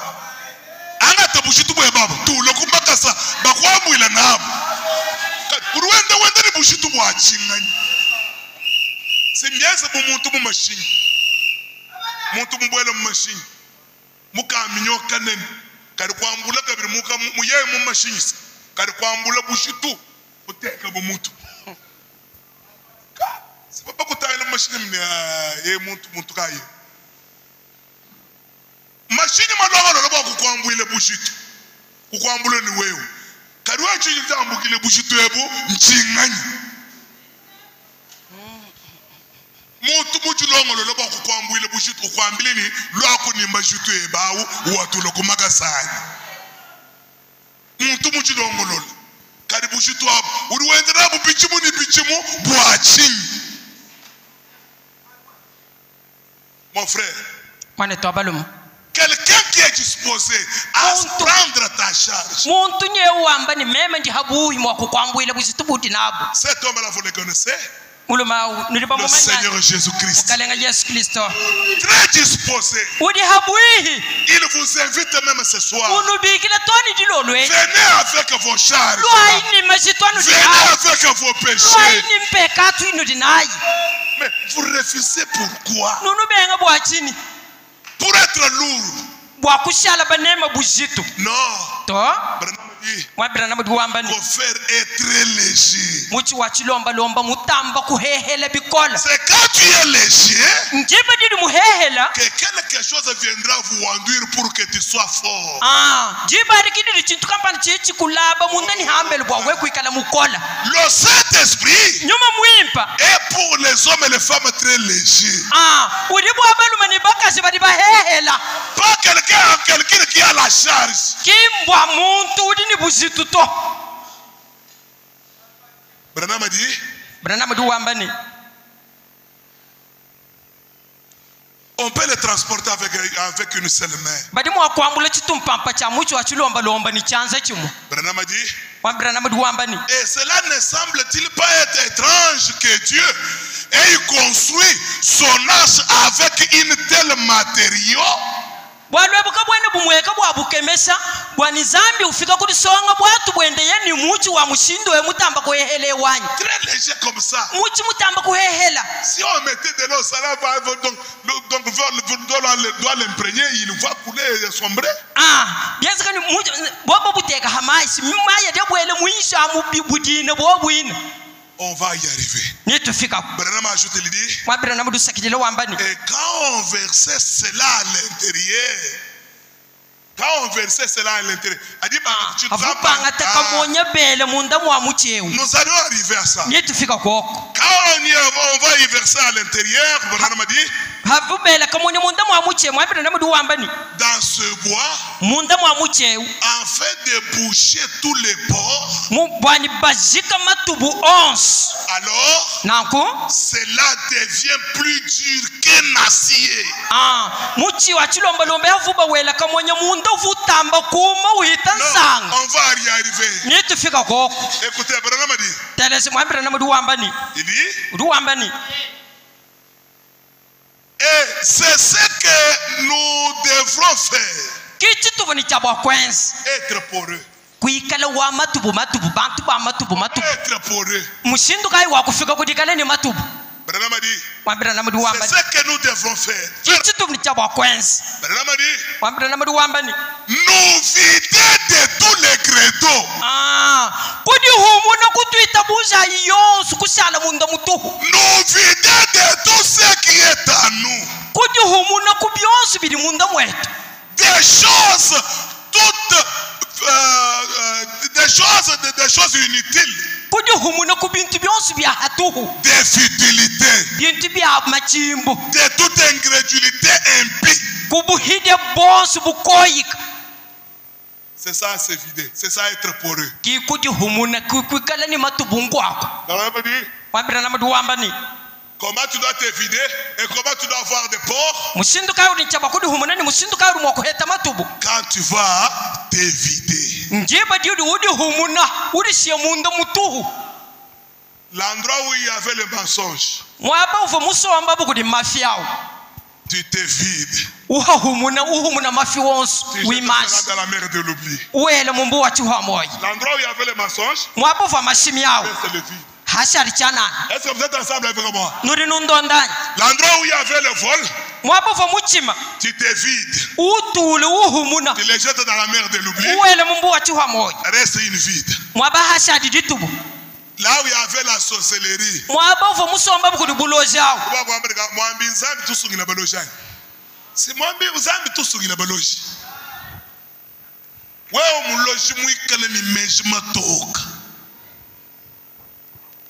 Angata bushitu bwe baba tu lokumakasa bakwamwila nabo. Uruwenda wenda ni bushitu bwa chingani. Simyeza bumuntu mu mashini. Muntu mubwela mu mashini mukaminyo kanene kari kwambula kabiri muka muye mu mashini kari kwambula bushitu uteka mu muntu sibaba kutayela mu mashini mne muntu kaye mashini malongolo loba kukwambule bushitu kukwambula ni wewe kari wachi yambukile bushitu ebo nchinganyi muntu mujulongolo loba kukwambule bushitu ukwambile ni lwako ni mashutu ebawu watulo kumakasani muntu mujulongolo kari bushitu abo uriwendera mu bichimu ni bichimu bwachinyi. Mon frère, quelqu'un qui est disposé à prendre ta charge, cet homme-là vous le connaissez? Le Seigneur Jésus-Christ. Très disposé. Il vous invite même ce soir. Venez avec vos charges. Venez avec vos péchés. Mais vous refusez pourquoi? Pour être lourd. Non. Vos faire est très léger. C'est quand tu es léger que quelque chose viendra vous enduire pour que tu sois fort. Le Saint-Esprit est pour les hommes et les femmes très légers. Pas quelqu'un qui a la charge. Branham a dit, on peut le transporter avec une seule main. Branham a dit, et cela ne semble-t-il pas être étrange que Dieu ait construit son arche avec une telle matériau? Très léger comme ça. Si on mettait de l'eau, ça doit l'imprégner, il va couler et sombrer. On va y arriver. Branham a ajouté, il dit, et quand on versait cela à l'intérieur, a dit, nous allons arriver à ça. Quand on va y verser à l'intérieur, Branham a dit, dans ce bois, munda mwa mucheu afin de boucher tous les ports, mubwani bazika matubu 11 alors nanko cela devient plus dur qu'un acier. muchi wa chilomba lomba yavuba wela kamonya munda vutamba kuma uhita nsanga. On va y arriver. Ni tufika koko. Écoutez, Branham a dit. Telesi mwambira na mudu wambani. Il dit. Mudu wambani. Et c'est ce que nous devrons faire. Kichi tuvani chabwa kwenzi. Être poreux. Kuikala wa matubu bantu ba matubu. Être poreux. Mushindu kai wa kufika kudikala ni matubu. Branham a dit. Mwambira na mudu wambani. C'est ce que nous devrons faire. Kichi tuvani chabwa kwenzi. Branham a dit. Mwambira na mudu wambani. Nous vider de tous les credos. Kudi humu na kutuitabuza yonsu kusala munda mutuhu. Nous vider de tout ce qui est à nous. Kudi humu na kubyonsu biri munda mwetu. Des choses toutes des choses inutiles. Kudi humu na kubintu byonsu bya hatuhu. Des futilités. Bintu bya machimbo. De toute incrédulité impie. Kubuhide bonsu bukoyika. C'est ça, c'est vider. C'est ça, être poreux. Comment tu dois te vider et comment tu dois avoir des porcs? Quand tu vas te vider. L'endroit où il y avait le mensonge, tu te vides. Tu jettes dans la mer de l'oubli. L'endroit où il y avait le mensonge, c'est le vide. Est-ce que vous êtes ensemble avec moi? L'endroit où il y avait le vol, tu te vides. Tu les jettes dans la mer de l'oubli. Reste une vide. Là où il y avait la sorcellerie, si mwambi uzambi tusungira baloji wewe muloji mwikale ni mejima toka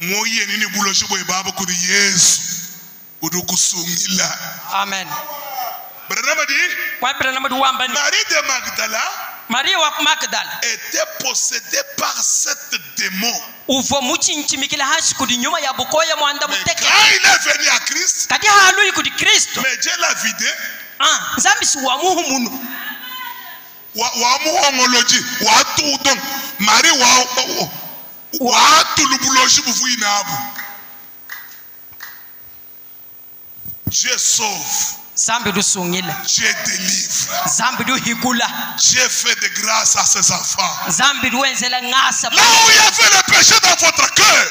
moye nini buloji boy baba kuri Yesu udukusungila. Amen. Marie de Magdala, Marie wa Magdala était possédée par cette démon. Mais quand il est venu à Christ, mais Dieu l'a vidé. Dieu sauve. Dieu délivre. Dieu fait de grâce à ses enfants. Là où il y avait le péché dans votre cœur,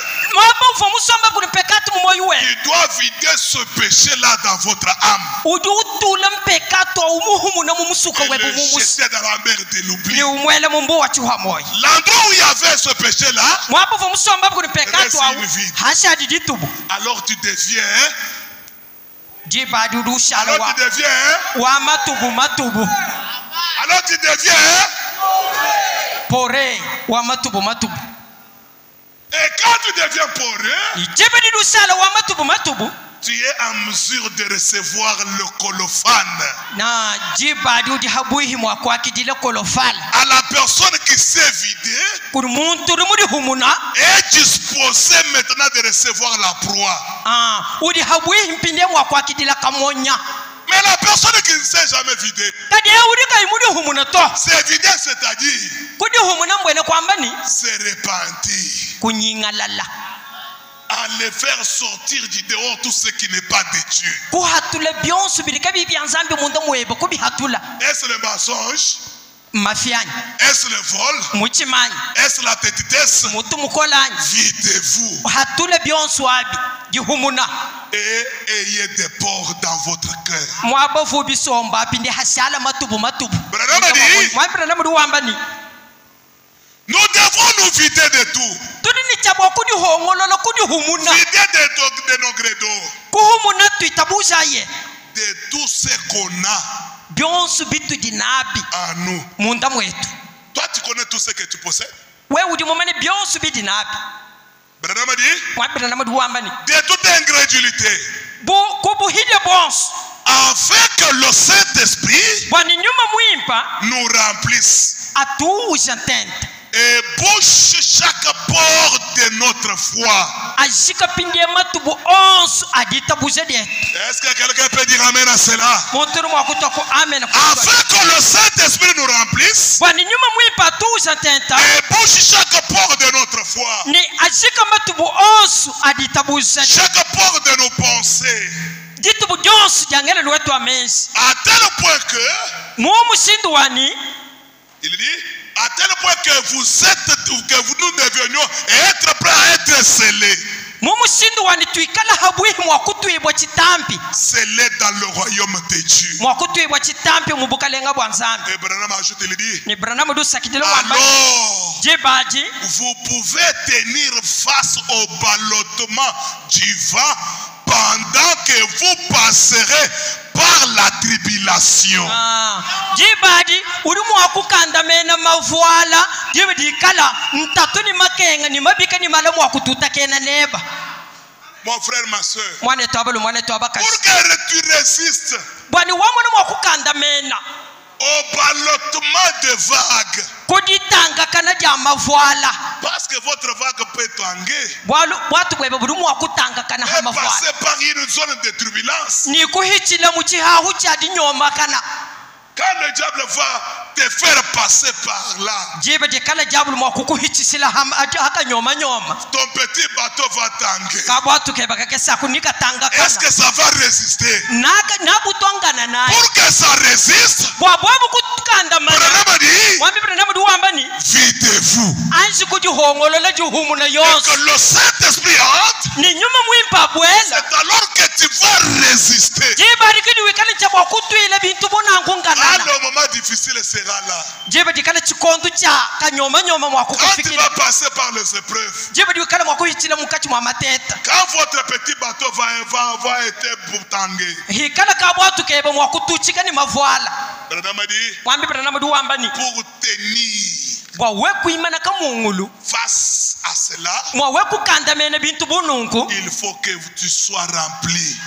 il doit vider ce péché-là dans votre âme. Et le jeter dans la mer de l'oubli. L'endroit où il y avait ce péché-là, reste une vide. Alors tu deviens. Alors tu deviens. Alors tu deviens. Poré wa matubu. Et quand tu deviens poreux, tu es en mesure de recevoir le colophane. À la personne qui s'est vidée est disposée maintenant de recevoir la proie. Mais la personne qui ne s'est jamais vidée, c'est vidé, c'est-à-dire c'est repentir. À les faire sortir du dehors tout ce qui n'est pas de Dieu. Est-ce le mensonge? Est-ce le vol? Est-ce la tétitesse? Videz-vous. Et ayez des porcs dans votre cœur. Nous devons nous vider de tout. Vider de nos grédos. De tout ce qu'on a à nous. Toi, tu connais tout ce que tu possèdes. De toute incrédulité. afin que le Saint-Esprit nous remplisse et bouche chaque pore de notre foi. Est-ce que quelqu'un peut dire amen à cela? Afin que le Saint-Esprit nous remplisse et bouche chaque pore de notre foi, chaque pore de nos pensées, à tel point que il dit à tel point que nous devenions être prêts à être scellés. Scellés dans le royaume de Dieu. Et Branham ajoute, il dit, alors vous pouvez tenir face au ballottement du vent pendant que vous passerez par la tribulation. Mon frère, ma soeur, pour que tu résistes au ballottement de vagues, parce que votre vague peut tanguer et passer par une zone de turbulence. Quand le diable va te faire passer par là, ton petit bateau va tanguer. Est-ce que ça va résister? Pour que ça résiste, videz-vous. Et que le Saint-Esprit entre, c'est alors que tu vas résister. Le moment difficile sera là. Quand tu vas passer par les épreuves, quand votre petit bateau va être tangué, pour tenir face à cela, il faut que tu sois rempli.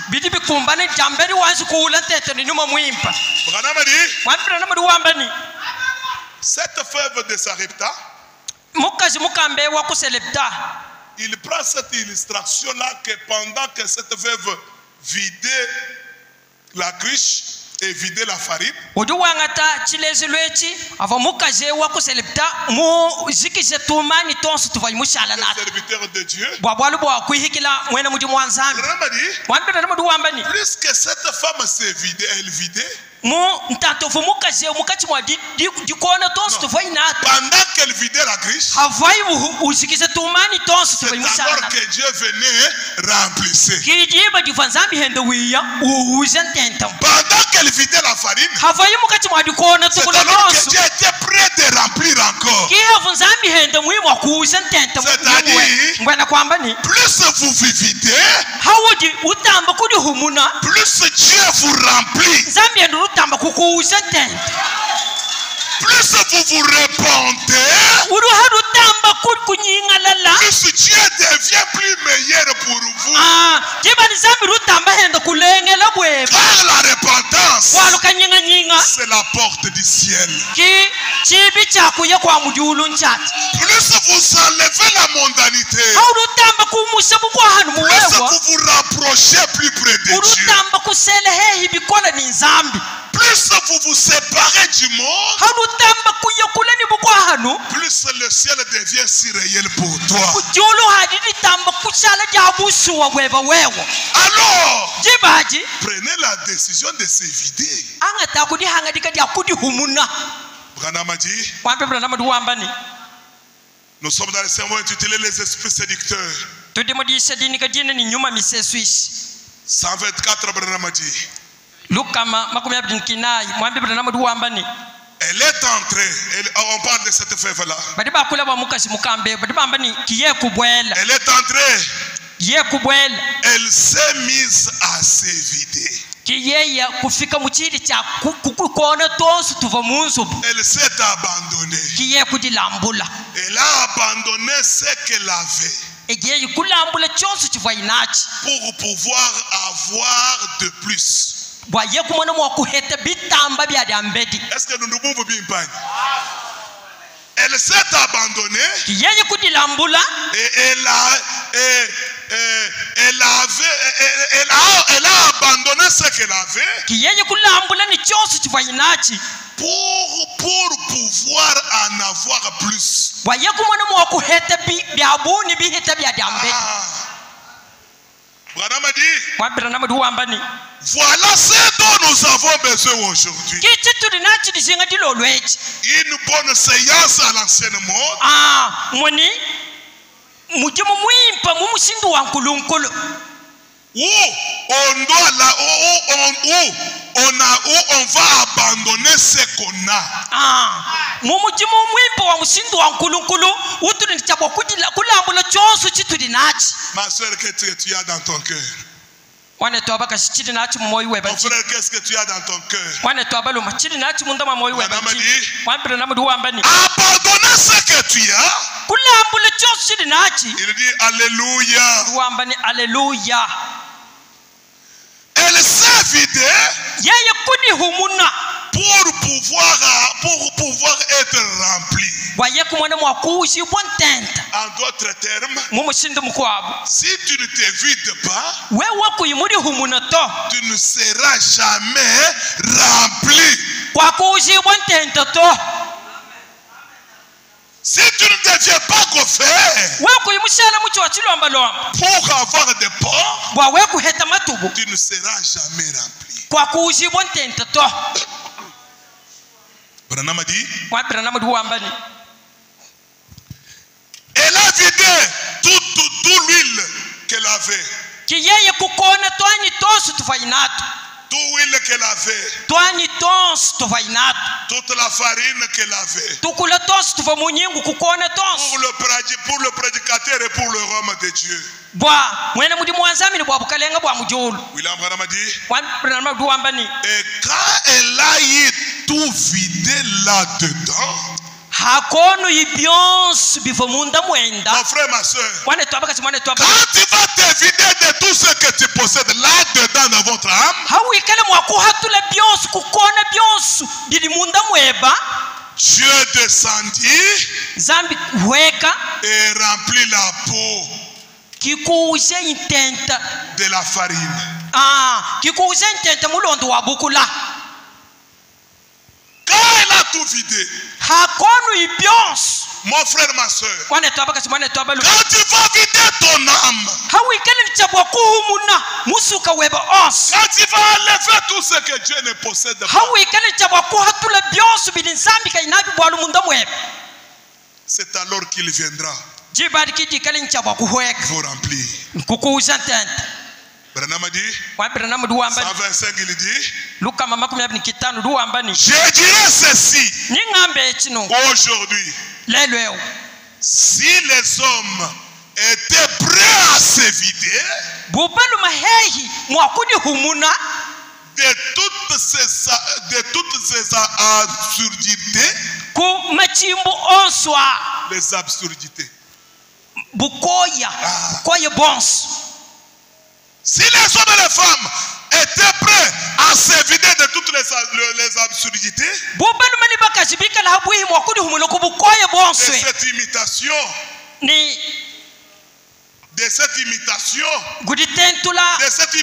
Cette fève de Sarepta, il prend cette illustration là que pendant que cette fève vidait la cruche et vider la farine, le serviteur de Dieu, plus que cette femme s'est vidée, elle vidait. Pendant qu'elle vidait la cruche, c'est alors que Dieu venait remplir. Pendant qu'elle vidait la farine, c'est alors que Dieu était prêt de remplir encore. C'est-à-dire, plus vous videz, plus Dieu vous remplit. Plus vous vous répandez, plus Dieu devient plus meilleur pour vous. Car la repentance, c'est la porte du ciel. Plus vous enlevez la mondanité, plus vous vous rapprochez plus près de Dieu. Plus vous vous séparez du monde, plus le ciel devient si réel pour toi. Alors, prenez la décision de se vider. Branham a dit, nous sommes dans le sermon intitulé Les esprits séducteurs. 124, Branham a dit, elle est entrée, on parle de cette fève-là. Elle est entrée, elle s'est mise à se vider. Elle s'est abandonnée. Elle a abandonné ce qu'elle avait pour pouvoir avoir de plus. Est-ce que nous nous pouvons bien parler? Elle s'est abandonnée et elle a abandonné ce qu'elle avait pour pouvoir en avoir plus. Voilà ce dont nous avons besoin aujourd'hui. Une bonne séance à l'ancienne mode. Où on va abandonner ce qu'on a. Ma soeur, qu'est-ce que tu as dans ton cœur? Mon frère, qu'est-ce que tu as dans ton cœur? Madame dit, abandonner ce que tu as. Il dit Alléluia. Elle s'est vidée pour pouvoir être remplie. En d'autres termes, si tu ne te vides pas, tu ne seras jamais rempli. Si tu ne deviens pas coiffé pour avoir des porcs, tu ne seras jamais rempli. Branham a dit, elle a vidé toute l'huile qu'elle avait. Toute l'huile qu'elle avait. Toute la farine qu'elle avait. Pour le prédicateur et pour le homme de Dieu. William Branham a dit, et quand elle a eu tout vidé là-dedans, mon frère, ma soeur, quand tu vas te vider de tout ce que tu possèdes là-dedans dans votre âme, Dieu descendit et remplit la peau de la farine. Quand elle a tout vidé, mon frère, ma soeur, quand tu vas vider ton âme, quand tu vas enlever tout ce que Dieu ne possède pas, c'est alors qu'il viendra vous remplir. Branham a dit, 125, il dit, je dirais ceci aujourd'hui. Si les hommes étaient prêts à se vider de toutes ces absurdités, les absurdités. Si les hommes et les femmes étaient prêts à se vider de toutes les absurdités, de cette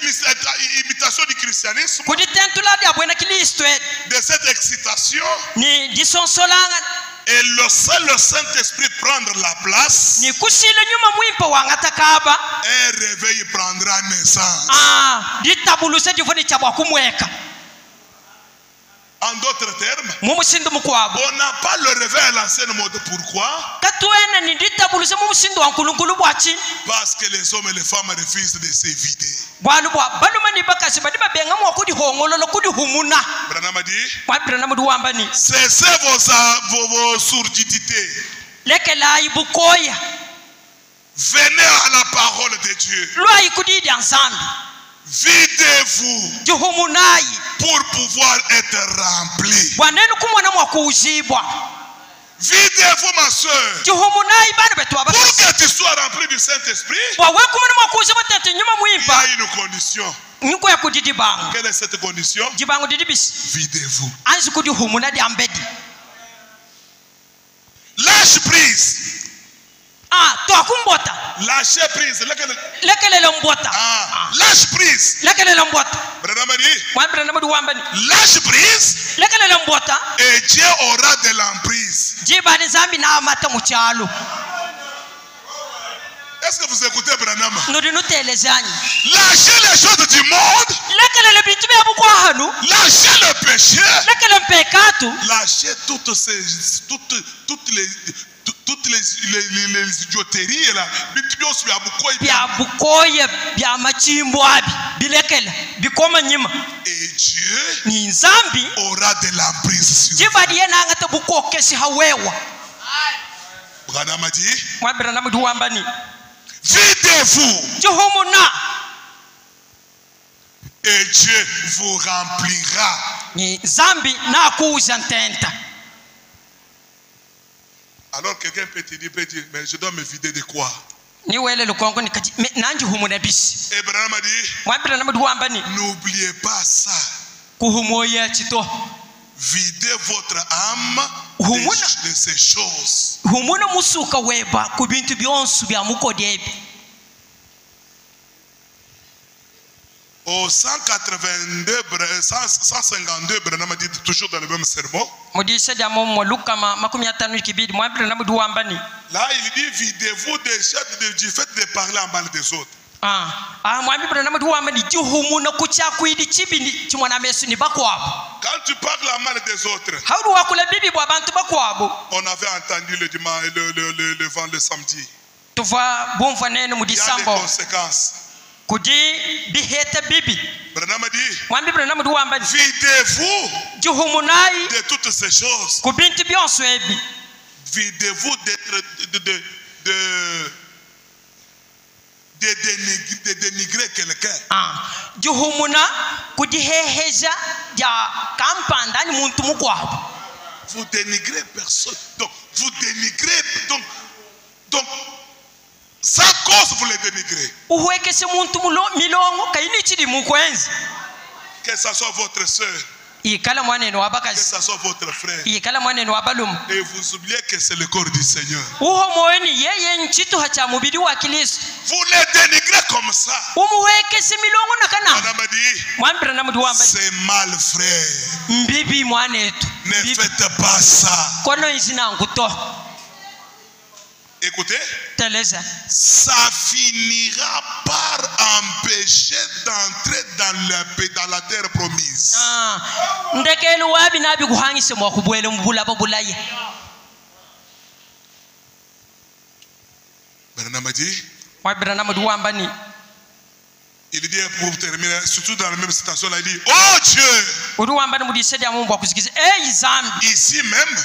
imitation du christianisme, de cette excitation, et laisser le Saint-Esprit prendre la place, un réveil prendra naissance. En d'autres termes, on n'a pas le réveil à l'ancienne mode. Pourquoi? Parce que les hommes et les femmes refusent de se vider. Branham a dit, cessez vos sourdités. Venez à la parole de Dieu. Videz-vous pour pouvoir être rempli. Videz-vous, ma soeur. Pour que tu sois rempli du Saint-Esprit, il y a une condition. Quelle est cette condition? Videz-vous. Lâche prise. Lâchez prise. Lâche prise. Lâche prise. Et Dieu aura de l'emprise. Est-ce que vous écoutez Branham? Lâchez les choses du monde. Lâchez le péché. Lâchez toutes les idioteries là. Et Dieu aura de l'emprise sur vous. Branham a dit, videz-vous et Dieu vous remplira. Alors quelqu'un peut te dire, mais je dois me vider de quoi? Et Branham a dit, n'oubliez pas ça. Videz votre âme de ces choses. Au 152, Branham a dit toujours dans le même sermon. Là, il dit videz-vous du fait de parler en mal des autres. Quand tu parles en mal des autres, on avait entendu le dimanche, le samedi. Il y a des conséquences. Branham a dit, videz-vous de toutes ces choses. Videz-vous de dénigrer quelqu'un. Vous dénigrez personne. Donc, vous dénigrez. Donc sans cause, vous les dénigrez. Que ce soit votre soeur, que ce soit votre frère, et vous oubliez que c'est le corps du Seigneur. Vous les dénigrez comme ça. Madame a dit, c'est mal, frère. Ne faites pas ça. Écoutez, ça finira par empêcher d'entrer dans la terre promise. Branham a dit, il dit pour terminer, surtout dans la même citation là, il dit, oh Dieu, ici même,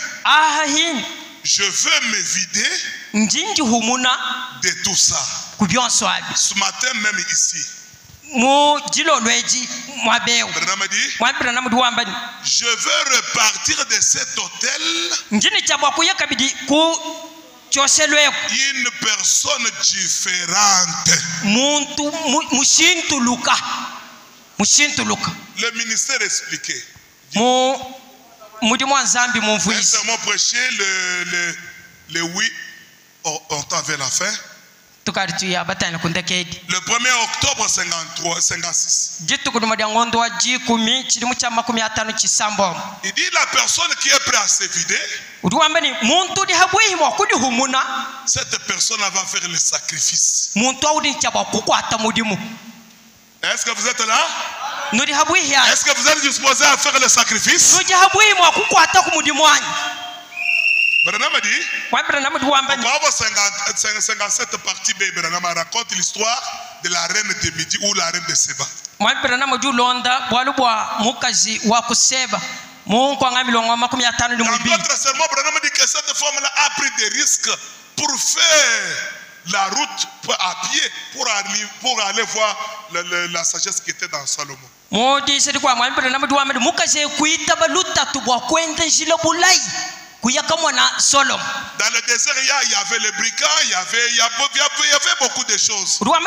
je veux me vider de tout ça. Ce matin même ici, Branham a dit, je veux repartir de cet hôtel une personne différente. Le ministère expliqué. Récemment prêché le 8 vers la fin. Le 1er octobre 56. Il dit la personne qui est prête à se vider, cette personne va faire le sacrifice. Est-ce que vous êtes là? Est-ce que vous êtes disposé à faire le sacrifice? Branham a dit, au 57 parties, Branham raconte l'histoire de la reine de Midi ou la reine de Seba. Dans d'autres sermons, Branham dit que cette femme-là a pris des risques pour faire la route à pied pour aller voir la sagesse qui était dans Salomon. Dans le désert, il y avait les brigands, il y avait beaucoup de choses. Mais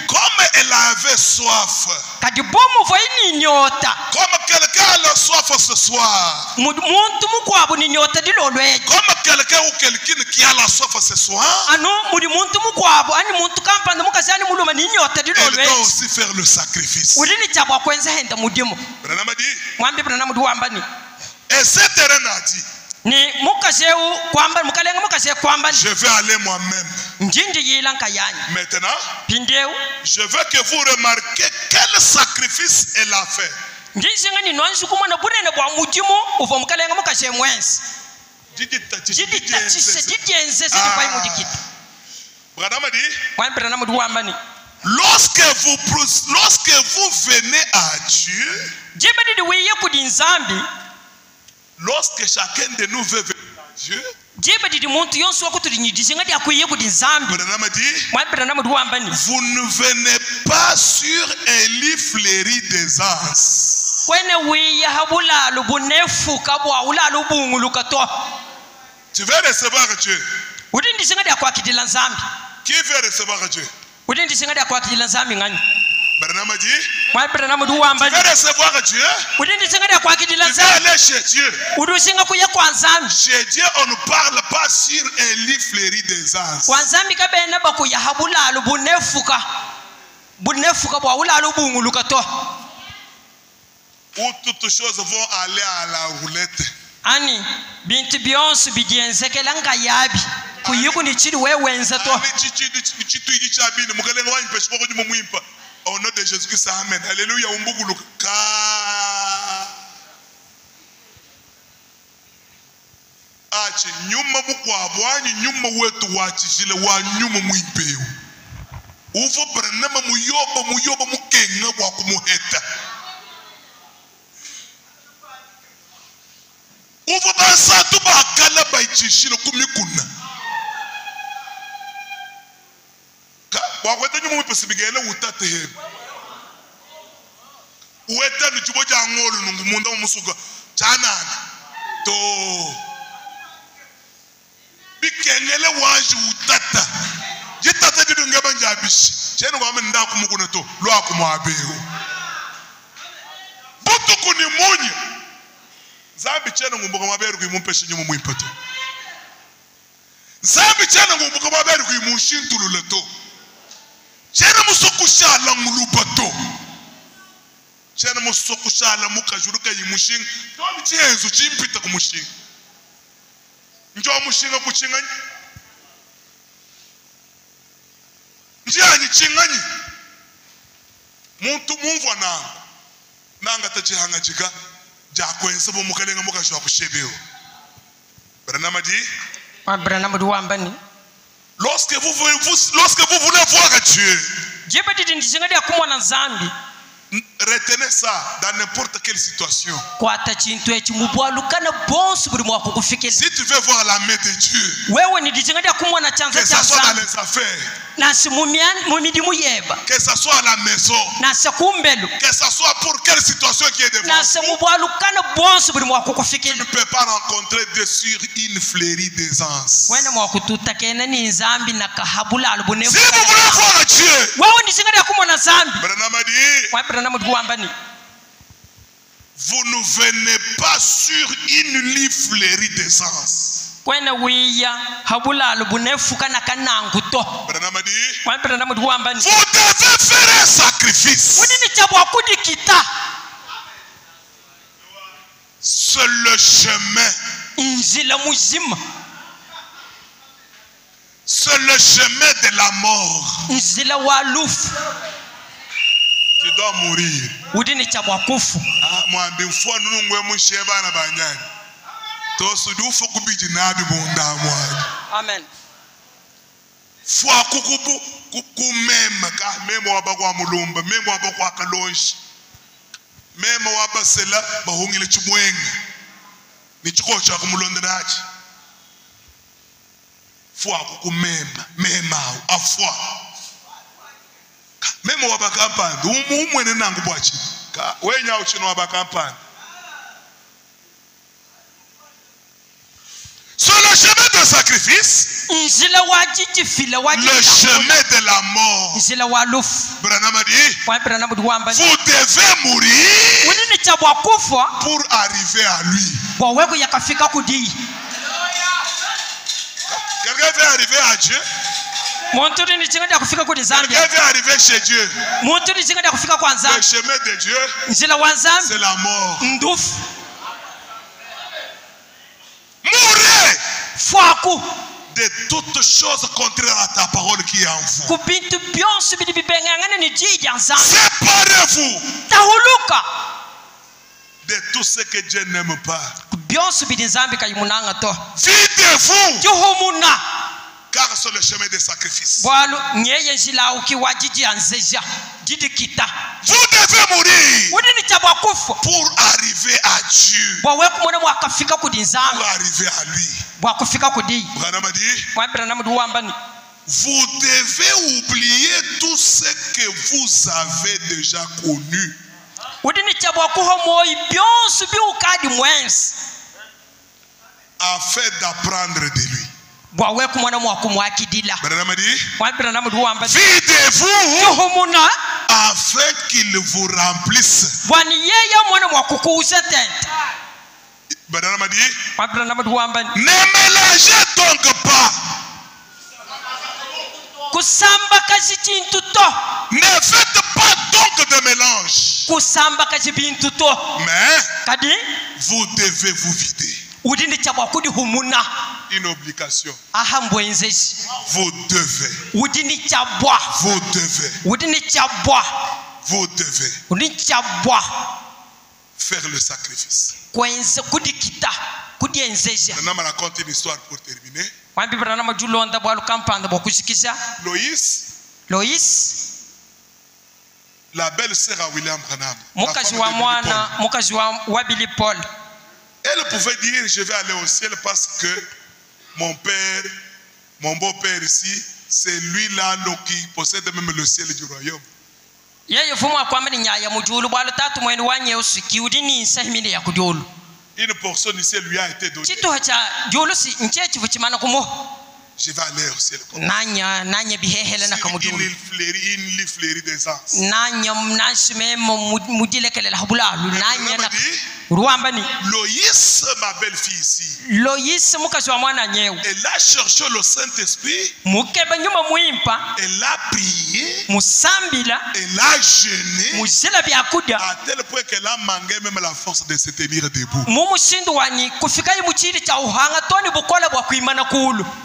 comme elle avait soif, comme quelqu'un a la soif ce soir, comme quelqu'un ou quelqu'un qui a la soif ce soir, elle doit aussi faire le sacrifice. Et cet terrain a dit, je vais aller moi-même. Maintenant, je veux que vous remarquez quel sacrifice elle a fait. Lorsque vous venez à Dieu, lorsque chacun de nous veut venir à Dieu, vous ne venez pas sur un lit fleuri d'aisance. Tu veux recevoir Dieu? Qui veut recevoir Dieu? Branham dit, tu veux recevoir Dieu? Tu veux aller chez Dieu? Chez Dieu, on ne parle pas sur un lit fleuri d'aisance. Où toutes choses vont aller à la roulette. Au nom de Jésus-Christ, amen. Alléluia. Ache nyuma mukwabwanyi nyuma wetu wachishile wa nyuma muimpeo. Uvo Branham muyoba mukenga wa kumuheta. Uvo basatu bakala baichishile kumikuna. Wakwete nyuma mupesibigele utate hebe. Uwete nuchibo jangolu nungumunda mumusuga. Chanana. To. Bikengele wanji utata. Jitata jidu ngeba njabishi. Chenu kwa menda kumukuna to. Lua kumwabeo. Butu kuni munye. Zambi chenu ngumbuka maberu kuimumpeshe nyumu muimpato. Zambi chenu ngumbuka maberu kuimushintulu leto. Chena musokushala ngulubato. Chena musokushala mukajuruka yimushinga. Ndomi chihenzu chimpita kumushinga. Njo mushinga kuchingani. Njiani chingani. Muntu mumva nanga. Nanga tachihanga jika. Jakwense mukalenga mukashwa kushebeo. Branham dit. Branham duambani. Lorsque vous voulez voir Dieu, retenez ça dans n'importe quelle situation. Si tu veux voir la main de Dieu, que ça soit dans les affaires, que ça soit à la maison, que ça soit pour quelle situation qui est devant vous, tu ne peux pas rencontrer de sur une fleurie d'aisance. Si vous voulez voir Dieu, vous ne venez pas sur une lit fleurie d'aisance. Vous devez faire un sacrifice. C'est le chemin. C'est le chemin de la mort. Tu dois mourir. Amen. Fwa kukubu kukumema ka memo wabakwa mulumba memo wabakwa kalonji memo wabasela bahungile chimwenga ni chikocha kumulonda nachi fwa kukumema mema afwa memo wabakamba umwene nangu bwachi Sur le chemin de sacrifice, le chemin de la mort, Branham a dit, vous devez mourir pour arriver à lui. Quelqu'un veut arriver à Dieu? Quelqu'un veut arriver chez Dieu? Le chemin de Dieu, c'est la mort. Mourez de toutes choses contraires à ta parole qui est en vous. Séparez-vous de tout ce que Dieu n'aime pas. Videz-vous, car sur le chemin des sacrifices, vous devez mourir pour arriver à Dieu, pour arriver à lui. Branham a dit, vous devez oublier tout ce que vous avez déjà connu, afin d'apprendre de lui. Branham a dit, videz-vous afin qu'il vous remplisse. Branham a dit, ne mélangez donc pas. Ne faites pas donc de mélange. Mais vous devez vous vider. Une obligation. Vous devez. Vous devez faire le sacrifice. Maintenant, on raconte une histoire pour terminer. Loïs, la belle-sœur à William Branham, elle pouvait dire, je vais aller au ciel parce que mon père, mon beau-père ici, c'est lui-là qui possède même le ciel du royaume. Une portion du ciel lui a été donnée. Je vais aller au ciel. Il fleurit des ans. Loïs, ma belle-fille ici, elle a cherché le Saint-Esprit, elle a prié, elle a jeûné, à tel point qu'elle a manqué même la force de se tenir debout.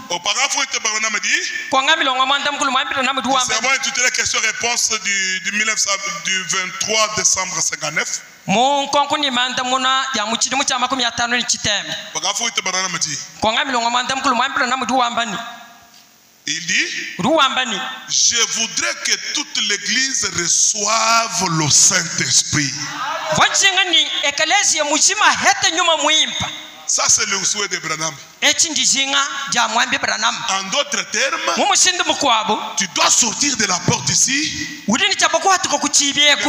Auparavant, Branham dit, c'est bon intitulé questions-réponses du 23 décembre 59. Il dit, je voudrais que toute l'église reçoive le Saint-Esprit. Ça, c'est le souhait de Branham. En d'autres termes, tu dois sortir de la porte ici,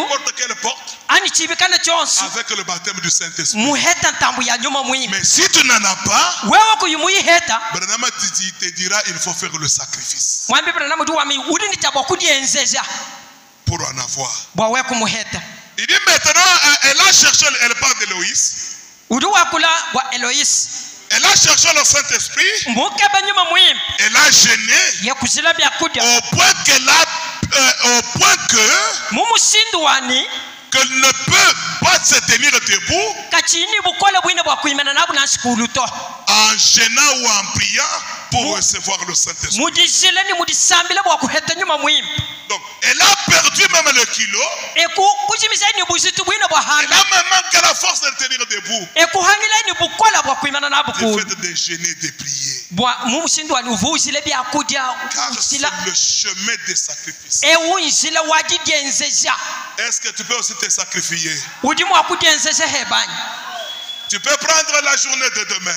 n'importe quelle porte, avec le baptême du Saint-Esprit. Mais si tu n'en as pas, Branham te dira il faut faire le sacrifice pour en avoir. Il dit maintenant, elle a cherché, elle parle de Loïs. Elle a cherché le Saint-Esprit. Elle a gêné au point qu'elle ne peut pas se tenir debout en gênant ou en priant pour recevoir le Saint-Esprit. Donc, elle a perdu même le kilo. Elle a même manqué la force de tenir debout. Le fait de gêner, de prier. Car c'est le chemin des sacrifices. Est-ce que tu peux aussi te sacrifier? Tu peux prendre la journée de demain,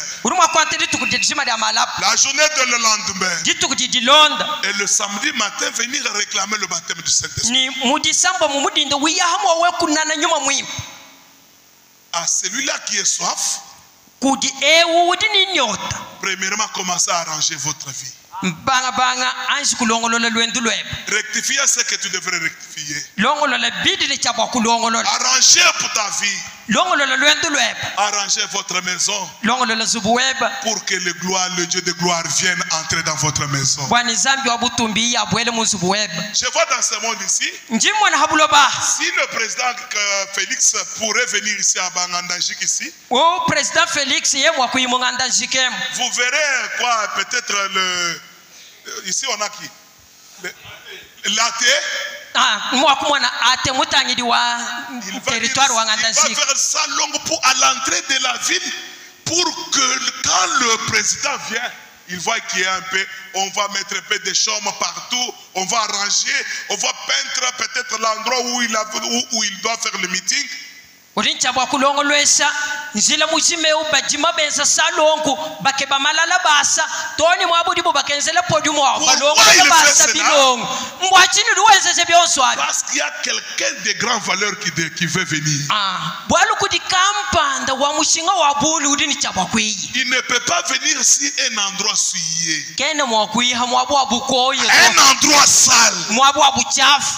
la journée de le lendemain, et le samedi matin venir réclamer le baptême du Saint-Esprit. À celui-là qui est soif, premièrement, commencez à arranger votre vie. Rectifier ce que tu devrais rectifier. Arranger pour ta vie. Arrangez votre maison pour que le Dieu de gloire vienne entrer dans votre maison. Je vois dans ce monde ici, si le président Félix pourrait venir ici à Bangandajik ici, vous verrez quoi, peut-être ici on a qui? L'athée. Il va faire ça long à l'entrée de la ville pour que quand le président vient, il voit qu'il y a un peu, on va mettre un peu de chaume partout, on va arranger, on va peindre peut-être l'endroit où il doit faire le meeting. Urincha bwa kulongolwesa nzila muzimeu bajima benza salongo bakeba malala basa toni mwabudi bo bakenzela podium wa balongo basa bilongo mbwachini duwenze byonswa parce qu'il y a quelqu'un de grande valeur qui veut venir. Bwalu kudi kampanda wa mushinga wa bulu udini chabwa kwiyi. Il ne peut pas venir si un endroit souillé. Kene mwakwiyi hamwabwa bukoyo un endroit sale. mwabwa buchafu.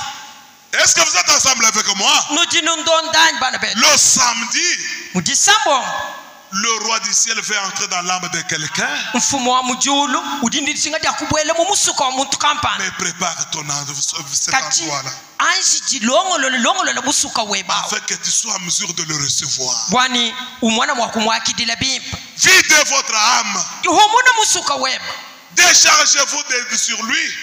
Est-ce que vous êtes ensemble avec moi? Le samedi, le roi du ciel veut entrer dans l'âme de quelqu'un. Mais prépare ton cet endroit-là, afin que tu sois en mesure de le recevoir. Videz votre âme. Déchargez-vous sur lui.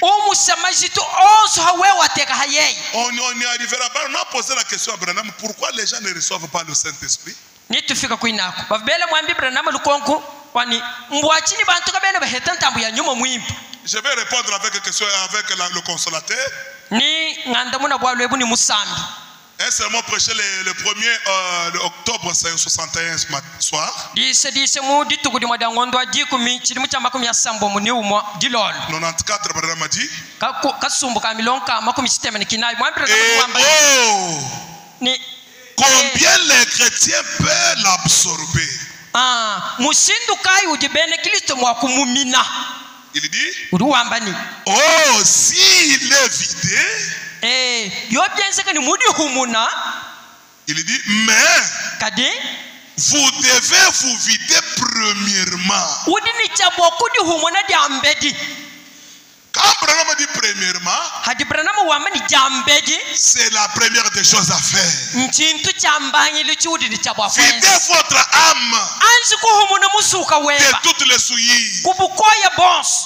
On n'y arrivera pas. On a posé la question à Branham, pourquoi les gens ne reçoivent pas le Saint-Esprit? Je vais répondre avec une question avec le consolateur. Un sermon prêché le 1er octobre 61 soir. 94 Branham a dit. Combien les chrétiens peuvent l'absorber? Il dit, oh, s'il est vidé, il dit, mais vous devez vous vider premièrement. Quand Branham dit premièrement, c'est la première des choses à faire. Videz votre âme de toutes les souillures,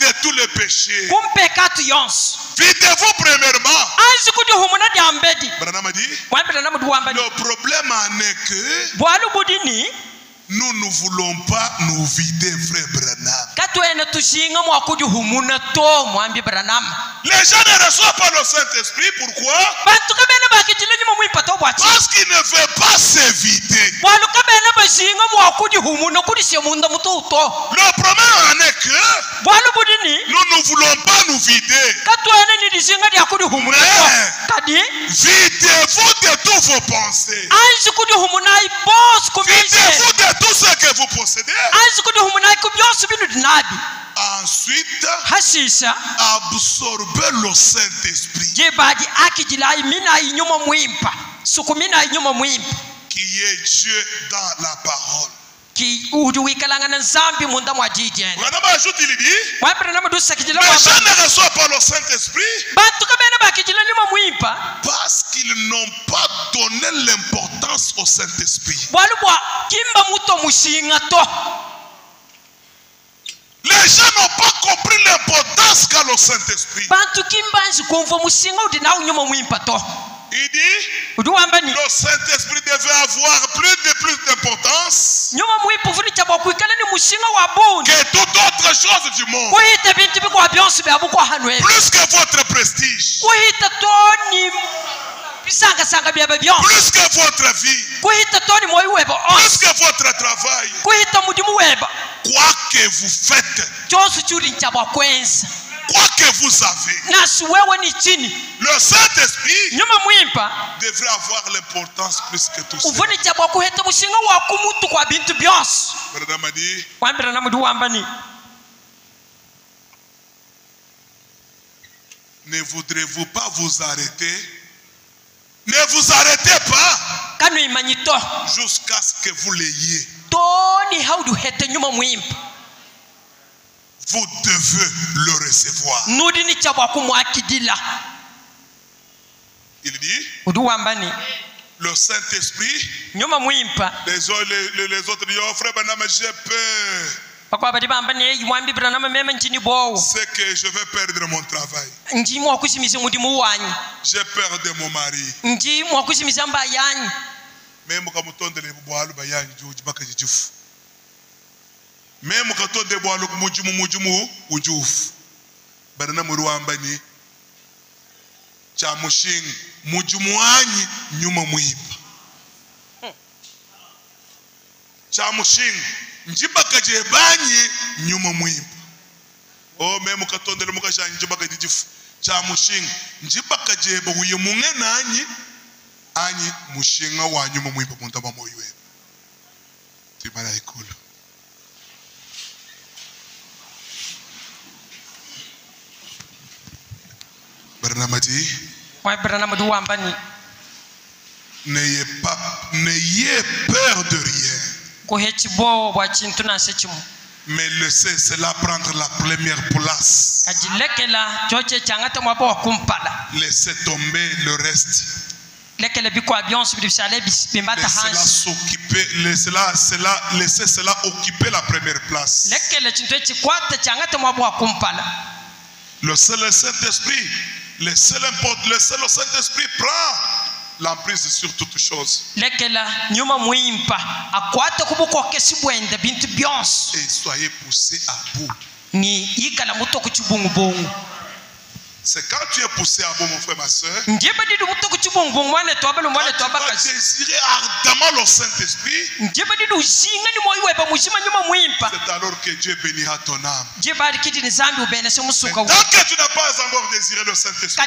de tous les péchés. Videz-vous premièrement. Branham dit, le problème en est que nous ne voulons pas nous vider, frère Branham. Les gens ne reçoivent pas le Saint-Esprit. Pourquoi? Parce qu'ils ne veulent pas se vider. Le problème en est que nous ne voulons pas nous vider. Mais videz-vous de tous vos pensées. Videz-vous de tout ce que vous possédez. Ensuite, absorbez le Saint-Esprit, qui est Dieu dans la parole. Branham ajoute, il dit, les gens ne reçoivent pas le Saint-Esprit parce qu'ils n'ont pas donné l'importance au Saint-Esprit. Les gens n'ont pas compris l'importance qu'a le Saint-Esprit. Il dit, le Saint-Esprit devait avoir plus d'importance que toute autre chose du monde. Plus que votre prestige. plus que votre vie, plus que votre travail, quoi que vous faites, quoi que vous avez, le Saint-Esprit devrait avoir l'importance plus que tout ça. Ne voudrez-vous pas vous arrêter? Ne vous arrêtez pas jusqu'à ce que vous l'ayez. Vous devez le recevoir. Il dit, le Saint-Esprit, les autres disent, oh frère Branham, j'ai peur. C'est que je vais perdre mon travail. J'ai peur de mon mari. Même quand on tombe les bois, même quand on déboire le mujumu, Branham Ruambani, Chamushin, Mujumuani, Nyuma Muipa. Chamushin. Njibaka jebanye nyuma mwimba. Oh memu katondele mukaja njibaka dijifu. Cha mushinga. Njibaka jeba uye munge nanyi. Anyi mushinga wa nyuma mwimba muntaba moywe. Timala ikulu. Barnamati. Wai Branham wambani. N'ayez peur de rien. Mais laissez cela prendre la première place. Laissez tomber le reste. Laissez cela occuper la première place. Le seul Saint-Esprit, le seul Saint-Esprit prend l'emprise sur toutes choses. Et soyez poussés à bout. C'est quand tu es poussé à bout, mon frère, ma soeur, quand tu vas désirer ardemment le Saint-Esprit, c'est alors que Dieu bénira ton âme. Mais tant que tu n'as pas encore désiré le Saint-Esprit, tant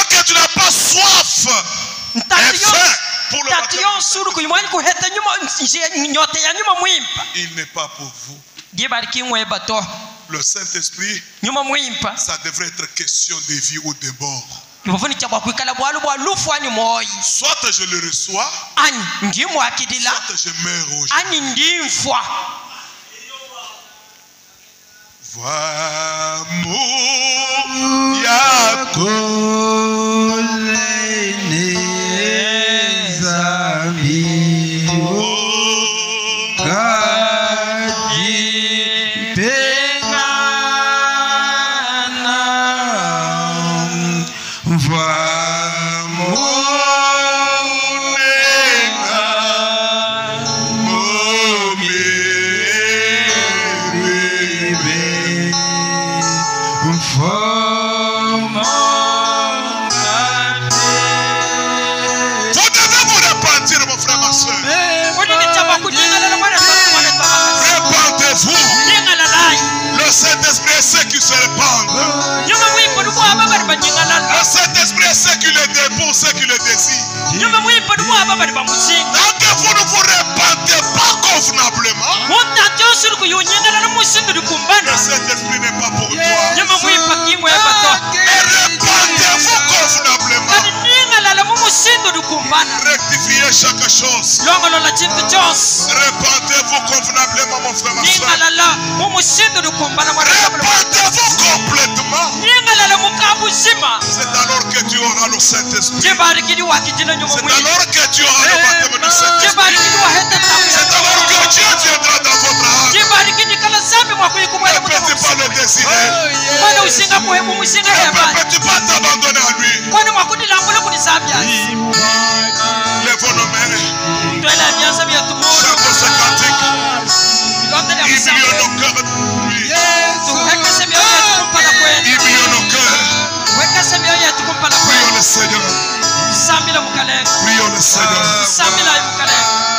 que tu n'as pas soif et faim pour le baptême, il n'est pas pour vous. Le Saint-Esprit, ça devrait être question de vie ou de mort. Soit je le reçois, soit je meurs aujourd'hui. Le Saint-Esprit est ceux qui se répandent. Le Saint-Esprit est ceux qui le dépouillent, ceux qui le désirent. Tant que vous ne vous répandez pas convenablement, le Saint-Esprit n'est pas pour toi. Et répandez-vous convenablement. Rectifiez chaque chose. Répandez-vous convenablement, mon frère, ma soeur. Répandez-vous complètement. C'est alors que tu auras le Saint-Esprit. C'est alors que tu auras le baptême du Saint-Esprit. C'est alors que Dieu viendra dans votre âme. Ne peux-tu pas le désirer? Ne peux-tu pas t'abandonner à lui? Lèvons nos mains. Chantons ce cantique. Humilions nos cœurs de lui. Humilions nos cœurs. Prions le Seigneur.